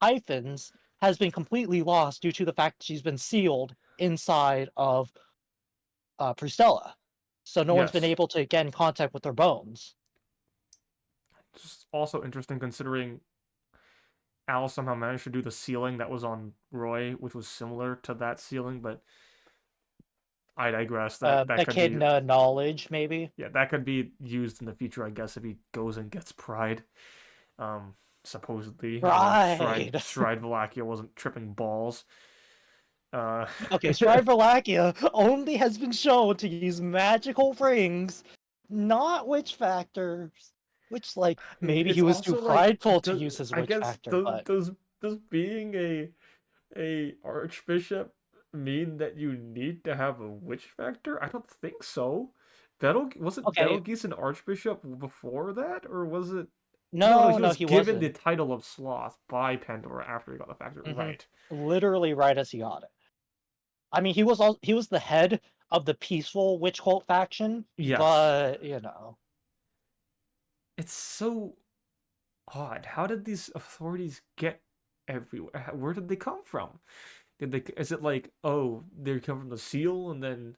Hyphens, has been completely lost due to the fact she's been sealed inside of Pristella. So no one's been Yes. able to get in contact with their bones. It's also interesting considering Al somehow managed to do the ceiling that was on Roy, which was similar to that ceiling, but I digress. That could be Echidna knowledge, maybe. yeah, that could be used in the future, I guess, if he goes and gets Pride. Um, Supposedly, or Right. Stride Valakia wasn't tripping balls. Uh, Okay, Stride Valakia only has been shown to use magical rings, not witch factors. Which, like, maybe he it's was too also like, prideful to use his I witch guess, factor, but does being a archbishop mean that you need to have a witch factor? I don't think so. Wasn't okay, Betelgeuse an archbishop before that, or was it? No, no, he no, was he given the wasn't. title of sloth by Pandora after he got the factor. hmm Right. Literally right as he got it. I mean, he was the head of the peaceful witch cult faction, Yes. but It's so odd. How did these authorities get everywhere? Where did they come from? Did they? Is it like, oh, they come from the seal, and then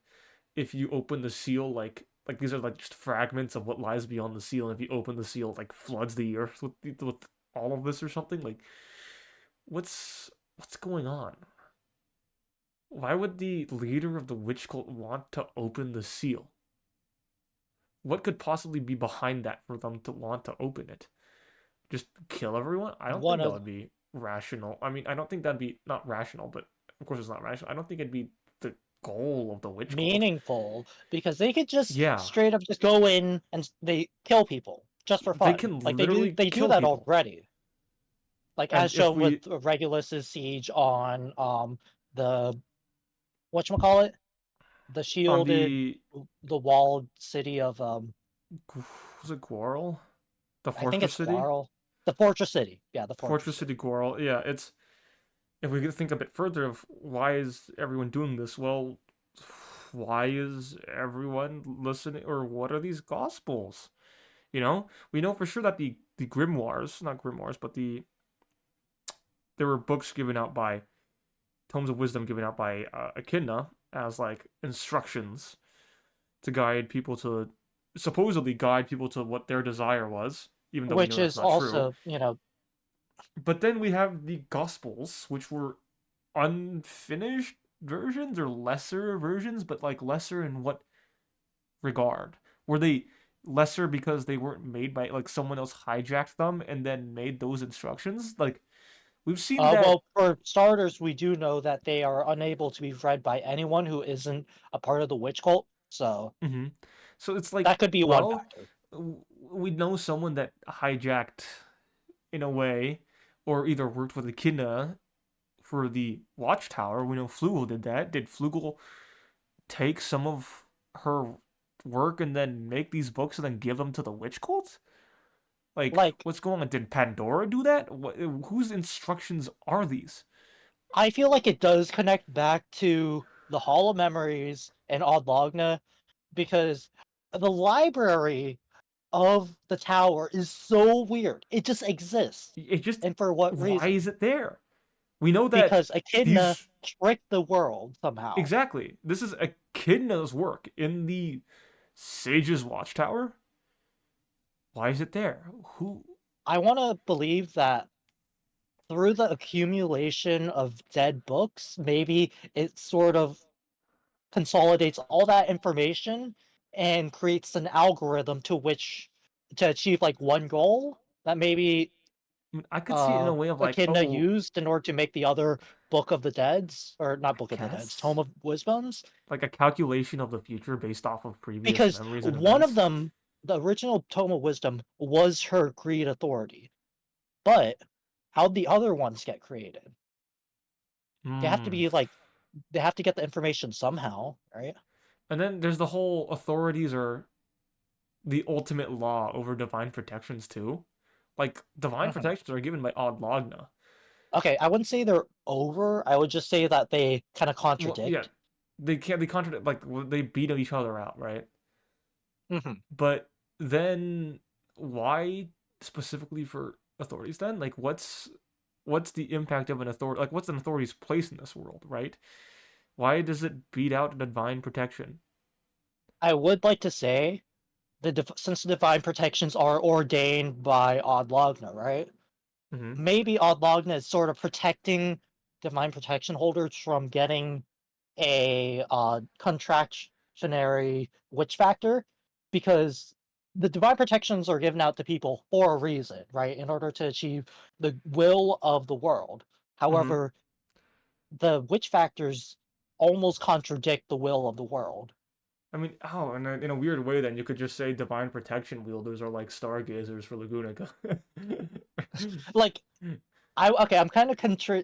if you open the seal, like these are like just fragments of what lies beyond the seal, and if you open the seal, it, like floods the earth with all of this or something? Like, what's going on? Why would the leader of the witch cult want to open the seal? What could possibly be behind that for them to want to open it? Just kill everyone? I don't one think that of would be rational. I mean, I don't think that'd be not rational, but of course it's not rational. I don't think it'd be the goal of the witch cult. meaningful because they could just Yeah, straight up just go in and they kill people just for they fun. can Like literally they do kill that people. already. Like as And if shown with we Regulus's siege on the whatchamacallit? The on shielded the the walled city of was it Quarrel? The I think Fortress it's City? Quarrel. The Fortress City. Yeah, the Fortress Fortress City City. Quarrel. Yeah, it's if we could think a bit further of why is everyone doing this? Well, why is everyone listening or what are these gospels? We know for sure that the grimoires, not grimoires, but there were books given out by tomes of wisdom given out by Echidna as like instructions to guide people to supposedly guide people to what their desire was, even though we know Which that's is not true. also, But then we have the Gospels, which were unfinished versions or lesser versions, but like lesser in what regard? Were they lesser because they weren't made by like someone else hijacked them and then made those instructions? Like we've seen that. well, for starters, we do know that they are unable to be read by anyone who isn't a part of the witch cult. So Mhm. So it's like, that could be one well, factor. we know someone that hijacked in a way, or either worked with Echidna for the Watchtower. We know Flugel did that. Did Flugel take some of her work and then make these books and then give them to the witch cult? Like, Like, what's going on? Did Pandora do that? Whose instructions are these? I feel like it does connect back to the Hall of Memories and Odlogna because the library of the tower is so weird. It just exists. It just, And for what why reason? is it there? We know that Because Echidna these, tricked the world somehow. exactly, this is Echidna's work in the Sage's Watchtower. Why is it there? Who? I want to believe that through the accumulation of dead books, maybe it sort of consolidates all that information and creates an algorithm to achieve like one goal that maybe I mean, I could see it in a way of like, Echidna oh, used in order to make the other Book of the Deads, or not I Book of the Deads, guess Tome of Wisdoms, like a calculation of the future based off of previous because memories and one of events. them, the original Tome of Wisdom, was her Greed Authority. But how'd the other ones get created? They have to Hmm. be like they have to get the information somehow, right? And then there's the whole authorities are the ultimate law over divine protections too. Like divine Mhm. protections are given by Odd Logna. Okay, I wouldn't say they're over. I would just say that they kind of Well, yeah, contradict. they can't be contradict like they beat each other out, right? Hmm. But then why specifically for authorities then? Like what's the impact of an authority? Like what's an authority's place in this world, right? Why does it beat out divine protection? I would like to say since the divine protections are ordained by Odd Logna, right? Mm-hmm. Maybe Odd Logna is sort of protecting divine protection holders from getting a contractionary witch factor, because the divine protections are given out to people for a reason, right? In order to achieve the will of the world. Mm-hmm. However, the witch factors almost contradict the will of the world. I mean, oh, and in a weird way, then you could just say divine protection wielders are like stargazers for Lagunica. Like, I'm kind of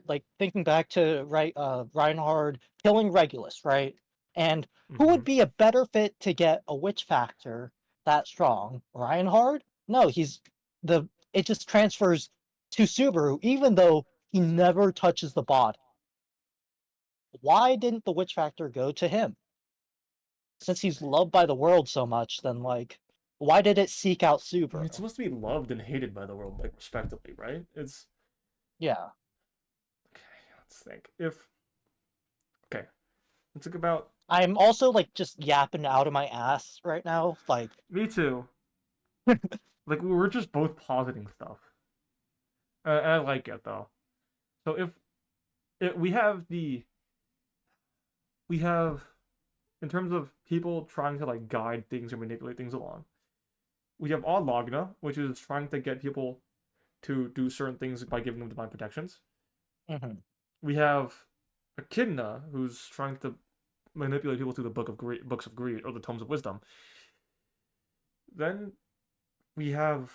like thinking back to Reinhard killing Regulus, right? And who Mm-hmm. would be a better fit to get a witch factor that strong? Reinhard? No, it just transfers to Subaru, even though he never touches the body. Why didn't the witch factor go to him? Since he's loved by the world so much, then like, why did it seek out I mean, it's Subaru? supposed to be loved and hated by the world, like respectively, right? It's Yeah, okay. Let's think. If okay, let's think about I'm also like just yapping out of my ass right now. Like, me too. Like we were just both positing stuff. I like it though. So if we have in terms of people trying to like guide things or manipulate things along, we have Odd Logna, which is trying to get people to do certain things by giving them divine protections. mhm. We have Echidna, who's trying to manipulate people through the books of greed or the tomes of wisdom. Then we have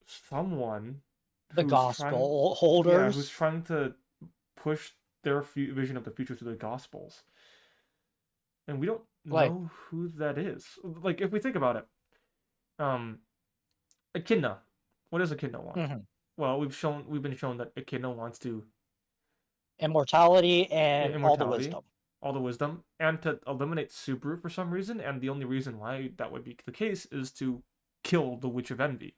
someone The who's trying, gospel yeah, who's holders. trying to push their vision of the future through the gospels, and we don't Like, know who that is. Like if we think about it, um, Echidna, what does Echidna want? mhm. Well, we've been shown that Echidna wants to Immortality and all the immortality, wisdom. all the wisdom, and to eliminate Subaru for some reason. And the only reason why that would be the case is to kill the Witch of Envy,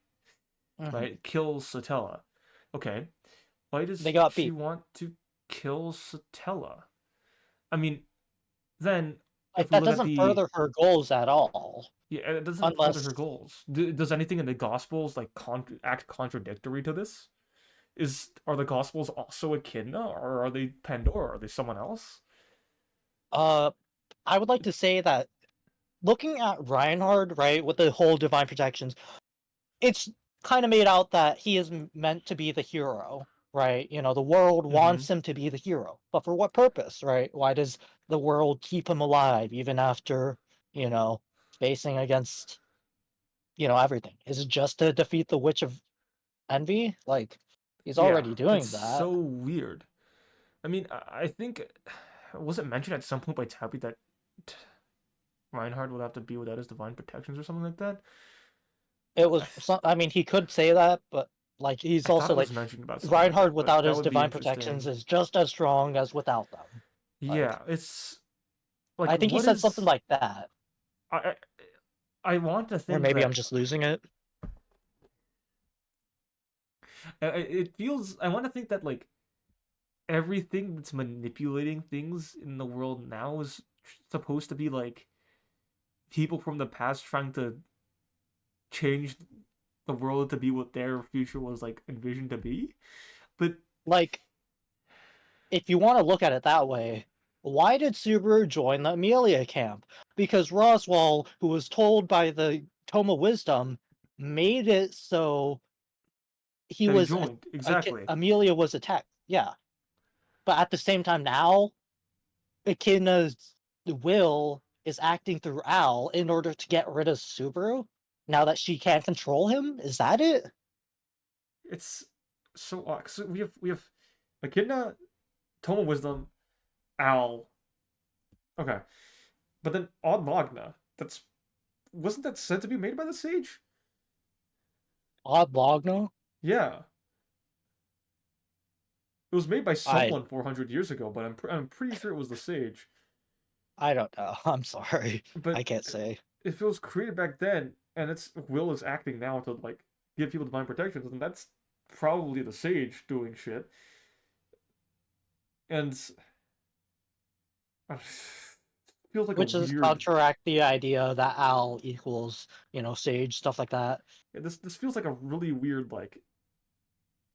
Mhm. right? Kill Satella. Okay, why They does got she beat. want to kill Satella? I mean, then Like, if we that look at doesn't the further her goals at all. yeah, it doesn't further Unless, her goals. Does anything in the Gospels like act contradictory to this? Are the Gospels also Echidna, or are they Pandora? Are they someone else? uh, I would like to say that looking at Reinhard, right, with the whole divine protections, it's kind of made out that he is meant to be the hero, right? You know, the world Mm-hmm. wants him to be the hero, but for what purpose, right? Why does the world keep him alive even after, you know, facing against, everything? Is it just to defeat the Witch of Envy? Like, he's Yeah, already it's doing that. so weird. I mean, I think was it mentioned at some point by Tabby that Reinhardt would have to be without his divine protections or something like that. It I, was I mean, he could say that, but like he's I thought also it like was mentioned about something like Reinhardt that, but without that his would be divine protections interesting. is just as strong as without them. Like Yeah, it's like I think he what said something is like that. I I, I want to Or think maybe I'm that just losing it. it feels I want to think that like everything that's manipulating things in the world now is supposed to be like people from the past trying to change the world to be what their future was like envisioned to be. But Like, if you want to look at it that way, why did Subaru join the Amelia camp? Because Roswell, who was told by the Tome of Wisdom, made it so he that he was joined exactly. Amelia was attacked. Yeah, but at the same time now, Echidna's will is acting through Al in order to get rid of Subaru. Now that she can't control him, is that it? It's so odd. So we have Echidna, Tome of Wisdom, Al. Okay, but then Odd Magna. That's wasn't that said to be made by the Sage? Odd Logno? Yeah, it was made by I someone 400 years ago, but I'm pretty sure it was the Sage. I don't know. I'm sorry. But I can't say. if it was created back then, and its will is acting now to like give people divine protections, then that's probably the Sage doing shit. And it feels like a Which is weird. counteract the idea that Al equals, Sage, stuff like that. This feels like a really weird like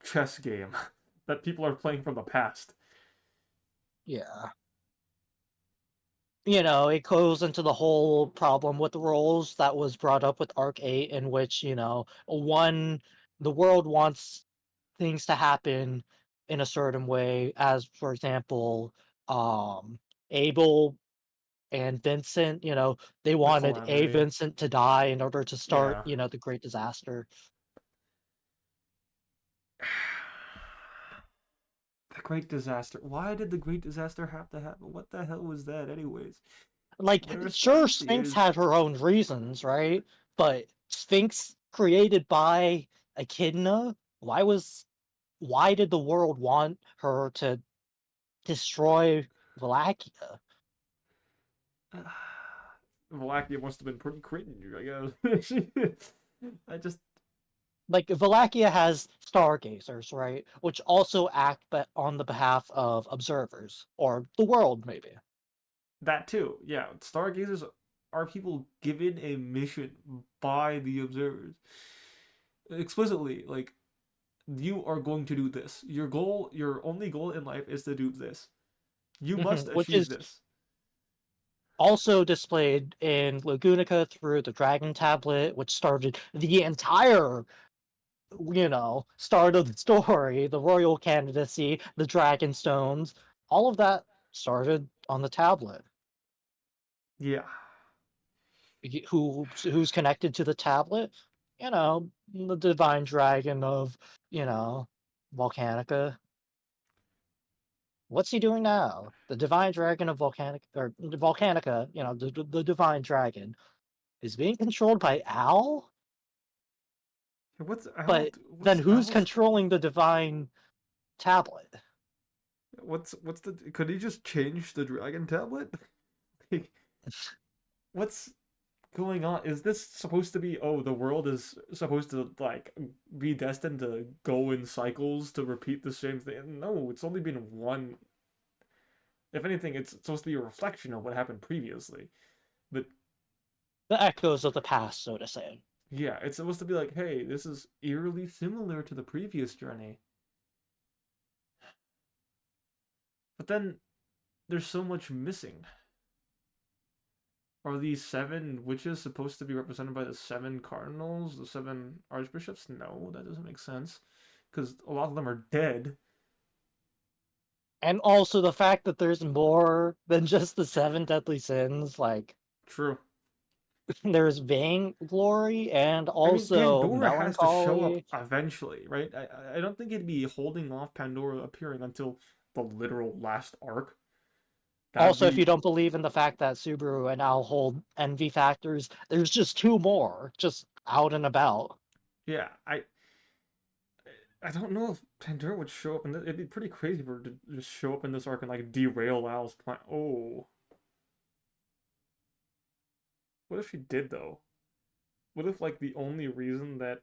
chess game that people are playing from the past. Yeah. It goes into the whole problem with the roles that was brought up with Arc 8, in which, the world wants things to happen in a certain way, as for example, Abel and Vincent, they The wanted a calamity. Vincent to die in order to start, Yeah. the great disaster. The Great Disaster. Why did the Great Disaster have to happen? What the hell was that, anyways? Like, There are sure, spacey Sphinx is. had her own reasons, right? But Sphinx created by Echidna, why did the world want her to destroy Valakia? Valakia must have been pretty cringe, I guess. I just Like, Valakia has stargazers, right? Which also act on the behalf of observers, or the world, maybe. that too. Yeah, stargazers are people given a mission by the observers explicitly. Like you are going to do this. Your goal, your only goal in life is to do this. You must Which achieve is this. also displayed in Lagunica through the Dragon Tablet, which started the entire, start of the story, the royal candidacy, the Dragon Stones, all of that started on the tablet. Yeah. Who's connected to the tablet? The divine dragon of, you know, Volcanica. What's he doing now? The divine dragon of Volcanica, or Volcanica, the divine dragon, is being controlled by Al? What's Al? But then What's who's Al's? controlling the divine tablet? What's the? Could he just change the dragon tablet? Like, what's going on? Is this supposed to be? Oh, the world is supposed to like be destined to go in cycles to repeat the same thing. No, it's only been one. If anything, it's supposed to be a reflection of what happened previously. But The echoes of the past, so to say. yeah, it's supposed to be like, hey, this is eerily similar to the previous journey. But then there's so much missing. Are these seven witches supposed to be represented by the seven cardinals, the seven archbishops? No, that doesn't make sense. Because a lot of them are dead. And also the fact that there's more than just the seven deadly sins, like True. there's vainglory and I mean, also Pandora has to show up melancholy. eventually, right? I don't think it'd be holding off Pandora appearing until the literal last arc. That'd Also, if be you don't believe in the fact that Subaru and Al hold envy factors, there's just two more just out and about. yeah. I don't know if Pandora would show up, and it'd be pretty crazy for her to just show up in this arc and like derail Al's plan. Oh, what if she did though? What if like the only reason that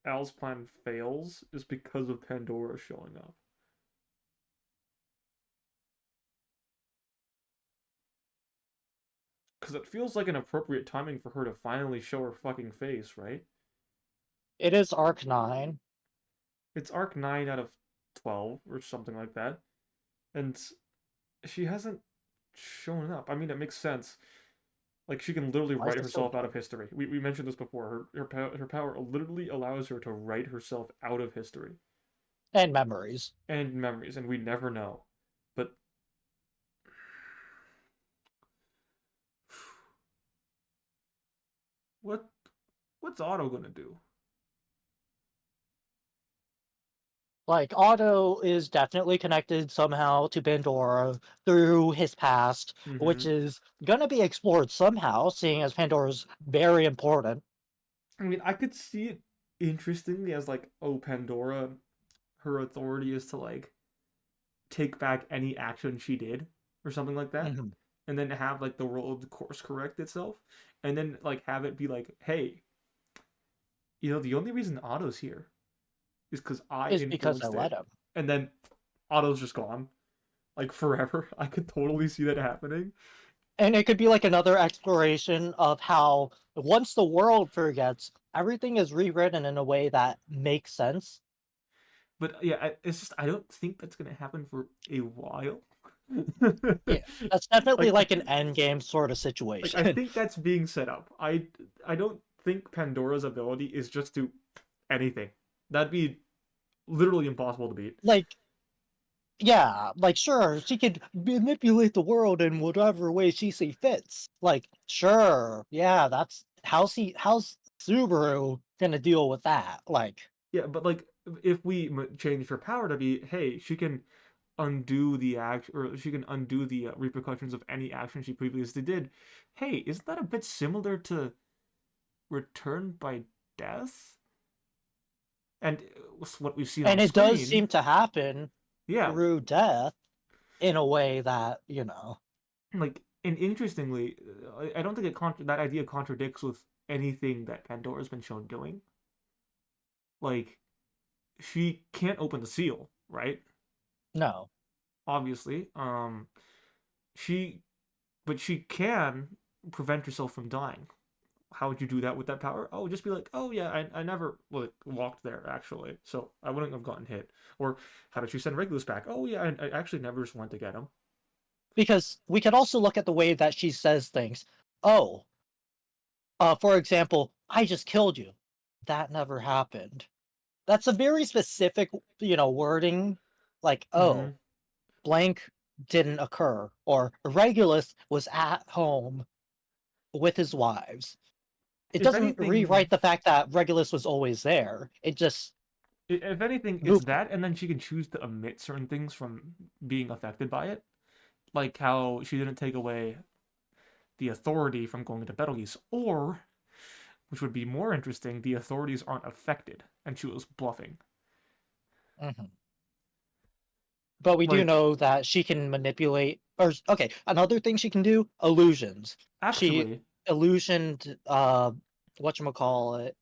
Al's plan fails is because of Pandora showing up? Because it feels like an appropriate timing for her to finally show her fucking face, right? It is Arc 9. It's arc 9 out of 12 or something like that. And she hasn't shown up. I mean, it makes sense. Like, she can literally Why is write it so herself out dark? of history. We mentioned this before. Her power literally allows her to write herself out of history And memories. and memories, and we never know. But what what's Otto gonna do? Like, Otto is definitely connected somehow to Pandora through his past, which Mm-hmm. is gonna be explored somehow, seeing as Pandora's very important. I mean, I could see it interestingly as like, oh, Pandora, her authority is to like take back any action she did or something like that, Mhm. and then have like the world course correct itself, and then like have it be like, hey, the only reason Otto's here is because I Is because I influenced let it, him. and then Otto's just gone like forever. I could totally see that happening. And it could be like another exploration of how once the world forgets, everything is rewritten in a way that makes sense. But yeah, it's just I don't think that's gonna happen for a while. Yeah, that's definitely like like an end game sort of I situation. think that's being set up. I don't think Pandora's ability is just to anything. That'd be literally impossible to beat. Like, yeah, like sure, she could manipulate the world in whatever way she see fits. Like, sure, yeah, that's how's Subaru gonna deal with that? Like, Yeah, but like if we change her power to be, hey, she can undo the act or she can undo the repercussions of any action she previously did. Hey, isn't that a bit similar to Return by Death? And what we've seen and on it does screen. seem to happen Yeah, through death in a way that, like and interestingly, I don't think that idea contradicts with anything that Pandora's been shown doing. Like she can't open the seal, right? no. Obviously, she but she can prevent herself from dying. How would you do that with that power? Oh, just be like, oh yeah, I never like walked there actually, so I wouldn't have gotten hit. Or how did she send Regulus back? Oh yeah, I actually never just went to get him. Because we could also look at the way that she says things. Oh, for example, I just killed you. That never happened. That's a very specific, wording. Like, Mm-hmm. oh, blank didn't occur, or Regulus was at home with his wives. It If doesn't anything, rewrite the fact that Regulus was always there. It just if anything, it's moved that, it. and then she can choose to omit certain things from being affected by it, like how she didn't take away the authority from going to Betelgeuse, or which would be more interesting, the authorities aren't affected, and she was bluffing. Mhm. But we do Like, know that she can manipulate. Or okay, another thing she can do: illusions. She actually, illusioned, whatchamacallit,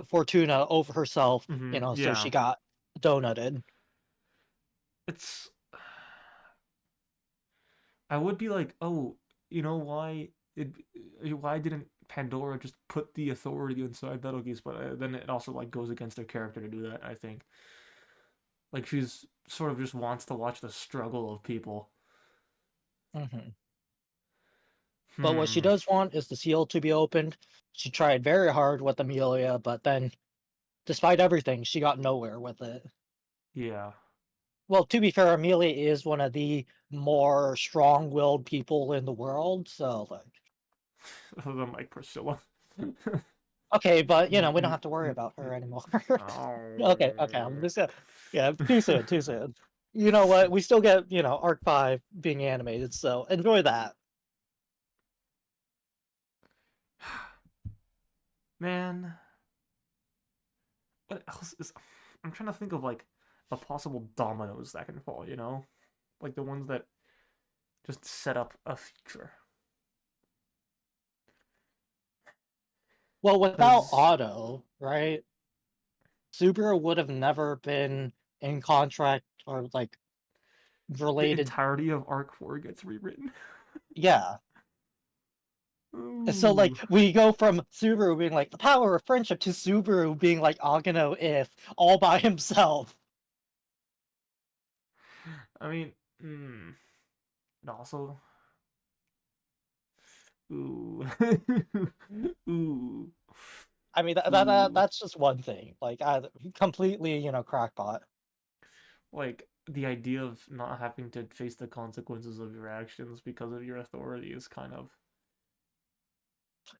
Fortuna over herself. So she yeah, got donutted. it's. I would be like, oh, why why didn't Pandora just put the authority inside Betelgeuse? But then it also like goes against her character to do that. I think like she's sort of just wants to watch the struggle of people. Hmm. But what she Hmm. does want is the seal to be opened. She tried very hard with Amelia, but then, despite everything, she got nowhere with it. Yeah. Well, to be fair, Amelia is one of the more strong-willed people in the world, so like, Other than like Priscilla. okay, but Mm, we don't mm, have to worry mm, about mm. her anymore. Okay, I'm Oh. just gonna, yeah, too soon, too soon. you know what? We still get, Arc 5 being animated, so enjoy that. Man, what else is? I'm trying to think of like the possible dominoes that can fall. Like the ones that just set up a future. Well, without Because Otto, right? Subaru would have never been in contract or like the related. entirety of Arc 4 gets rewritten. Yeah. So like Ooh. we go from Subaru being like the power of friendship to Subaru being like Agano if all by himself. I mean, mm, and also, ooh, ooh, I mean ooh. that's just one thing. Like completely, crackpot. Like the idea of not having to face the consequences of your actions because of your authority is kind of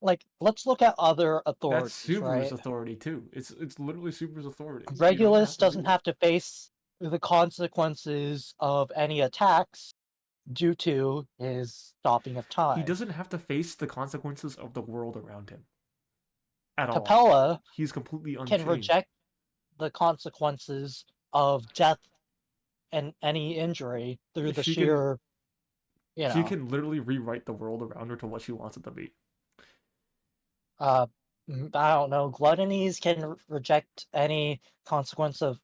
Like let's look at other that's authorities, Subaru's right? authority too. It's literally Subaru's authority. You don't have Regulus to doesn't do it. have to face the consequences of any attacks due to his stopping of He time. doesn't have to face the consequences of the world around him at all. Capella He's completely can unchanged. reject the consequences of death and any injury through the She can sheer, you she know, can literally rewrite the world around her to what she wants it to be. uh, I don't know, gluttonies can reject any consequence of,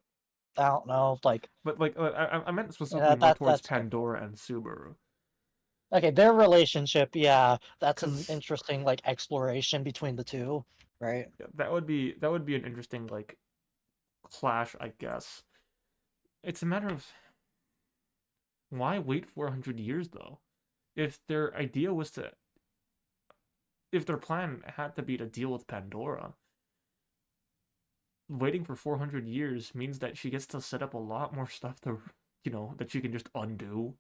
I don't know, like, But like I meant specifically yeah, more towards that's different. Pandora and Subaru, Okay, their relationship, yeah, that's an because interesting, like, exploration between the two, right? that would be an interesting like clash, I guess. It's a matter of why wait 400 years though? If their idea was to, if their plan had to be to deal with Pandora, waiting for 400 years means that she gets to set up a lot more stuff that she can just undo.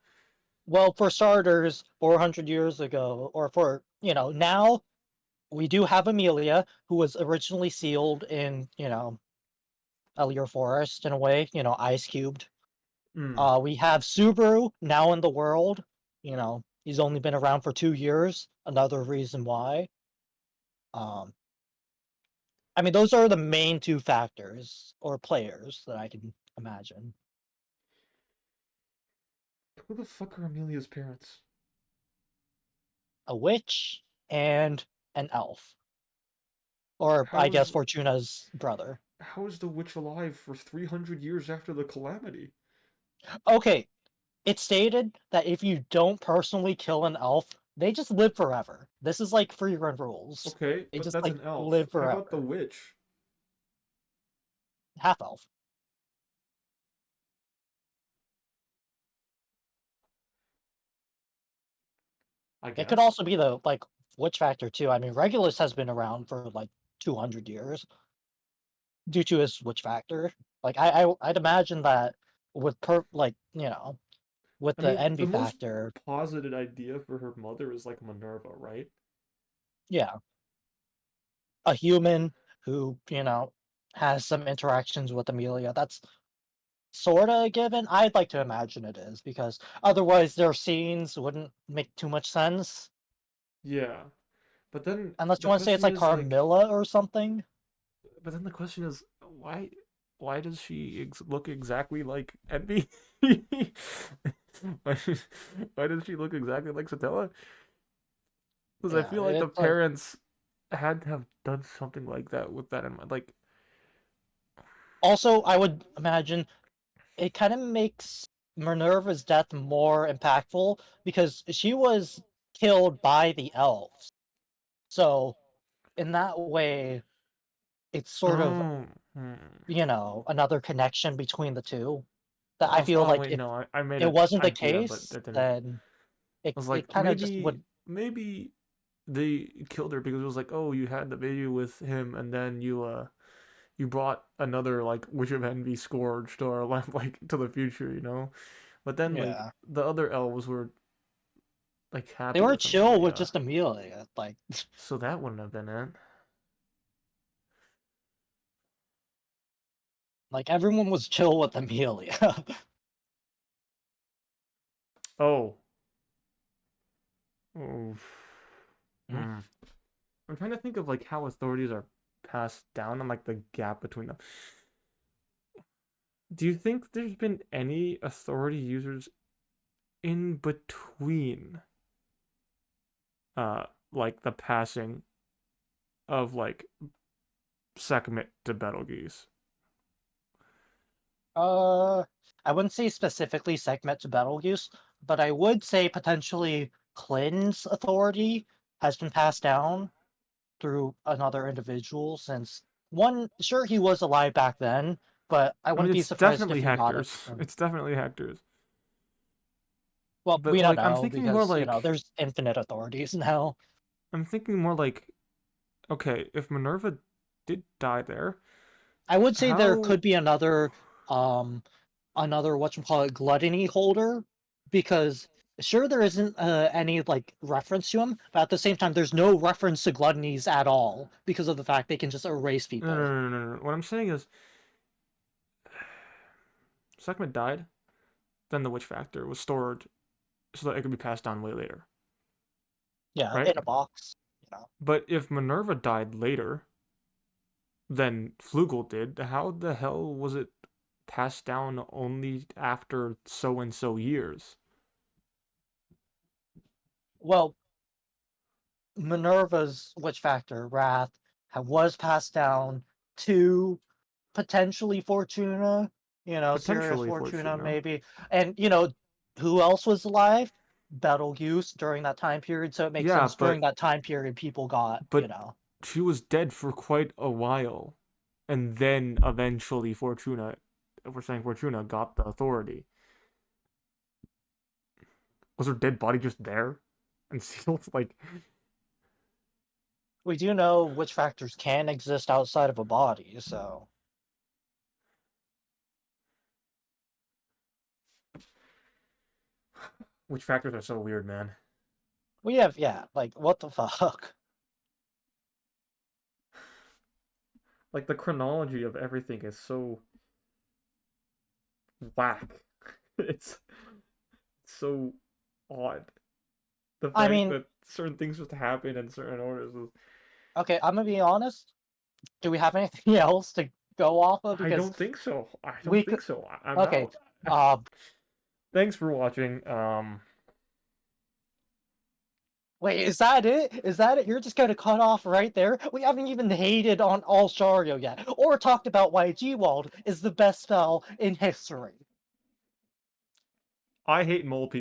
Well, for starters, 400 years ago, or for, now, we do have Amelia, who was originally sealed in, Elior Forest in a way, ice cubed. Mm. We have Subaru now in the world. He's only been around for 2 years. Another reason why. Um, I mean, those are the main two factors or players that I can imagine. Who the fuck are Amelia's parents? A witch and an elf, or I How guess is Fortuna's brother. how is the witch alive for 300 years after the calamity? Okay, it's stated that if you don't personally kill an elf, they just live forever. This is like free run rules. Okay, They but just that's like an elf. live How about the forever. witch? Half elf. I It could guess. also be the like witch factor too. I mean, Regulus has been around for like 200 years due to his witch factor. Like I'd imagine that with with I the mean, envy the most factor, posited idea for her mother is like Minerva, right? yeah, a human who has some interactions with Amelia. That's sorta a given. I'd like to imagine it is because otherwise their scenes wouldn't make too much sense Yeah. But then unless you the want to say it's question like is like, Carmilla or something. but then the question is why does she look exactly like Envy? why, why does she look exactly like Satella? Because I Yeah, feel like the it's like parents had to have done something like that with that in mind. Like, also I would imagine it kind of makes Minerva's death more impactful because she was killed by the elves. So in that way, it's sort of, oh, another connection between the two. That I oh, feel oh like wait, if no, I made it an wasn't the idea, but case, that didn't. then it I was it like, kind of just maybe, would. maybe they killed her because it was like, oh, you had the baby with him, and then you brought another like Witch of Envy scourged or like to the future. But then like Yeah, the other elves were like they happy were with chill with Amelia, just Amelia. Like so that wouldn't have been it. like everyone was chill with Amelia. Oh. Oh. Hmm? Hmm. I'm trying to think of like how authorities are passed down and like the gap between them. Do you think there's been any authority users in between uh like the passing of like Sekhmet to Betelgeuse? Uh, I wouldn't say specifically segment to Betelgeuse, but I would say potentially Clind's authority has been passed down through another individual since one, sure he was alive back then, but I I mean, wouldn't be it's surprised definitely if he got it Hector's. from. It's definitely Hector's. Well, But we don't like know because there's infinite authorities now. I'm thinking more like okay, if Minerva did die there, I would say there how could be um another whatchamacallit gluttony holder because sure there isn't any like reference to him, but at the same time there's no reference to gluttonies at all because of the fact they can just erase no, no, people. no, no, no, no. What I'm saying is Sekhmet died, then the witch factor was stored so that it could be passed down way later, Yeah, right? in a box. You know. But if Minerva died later than Flugel did, how the hell was it passed down only after so and so years? Well, Minerva's witch factor, Wrath, was passed down to potentially Fortuna, Serious Potentially Fortuna Fortuna. maybe. And who else was alive? Betelgeuse during that time period, so it makes Yeah, sense during that time period people got, but she was dead for quite a while, and then eventually Fortuna, if we're saying Fortuna, got the authority. Was her dead body just there and sealed? Like we do know which factors can exist outside of a body, so which factors are so weird, man. we have like what the fuck? Like the chronology of everything is so whack. It's so odd. The I fact mean, that certain things just happen in certain orders is okay, I'm gonna be honest. Do we have anything else to go off of? I Because don't think so. I don't we could think so. I'm okay, out. uh Thanks for watching. wait, is that it? Is that it? You're just gonna cut off right there? We haven't even hated on All Shario yet, or talked about why G-Wald is the best spell in history. I hate mole people.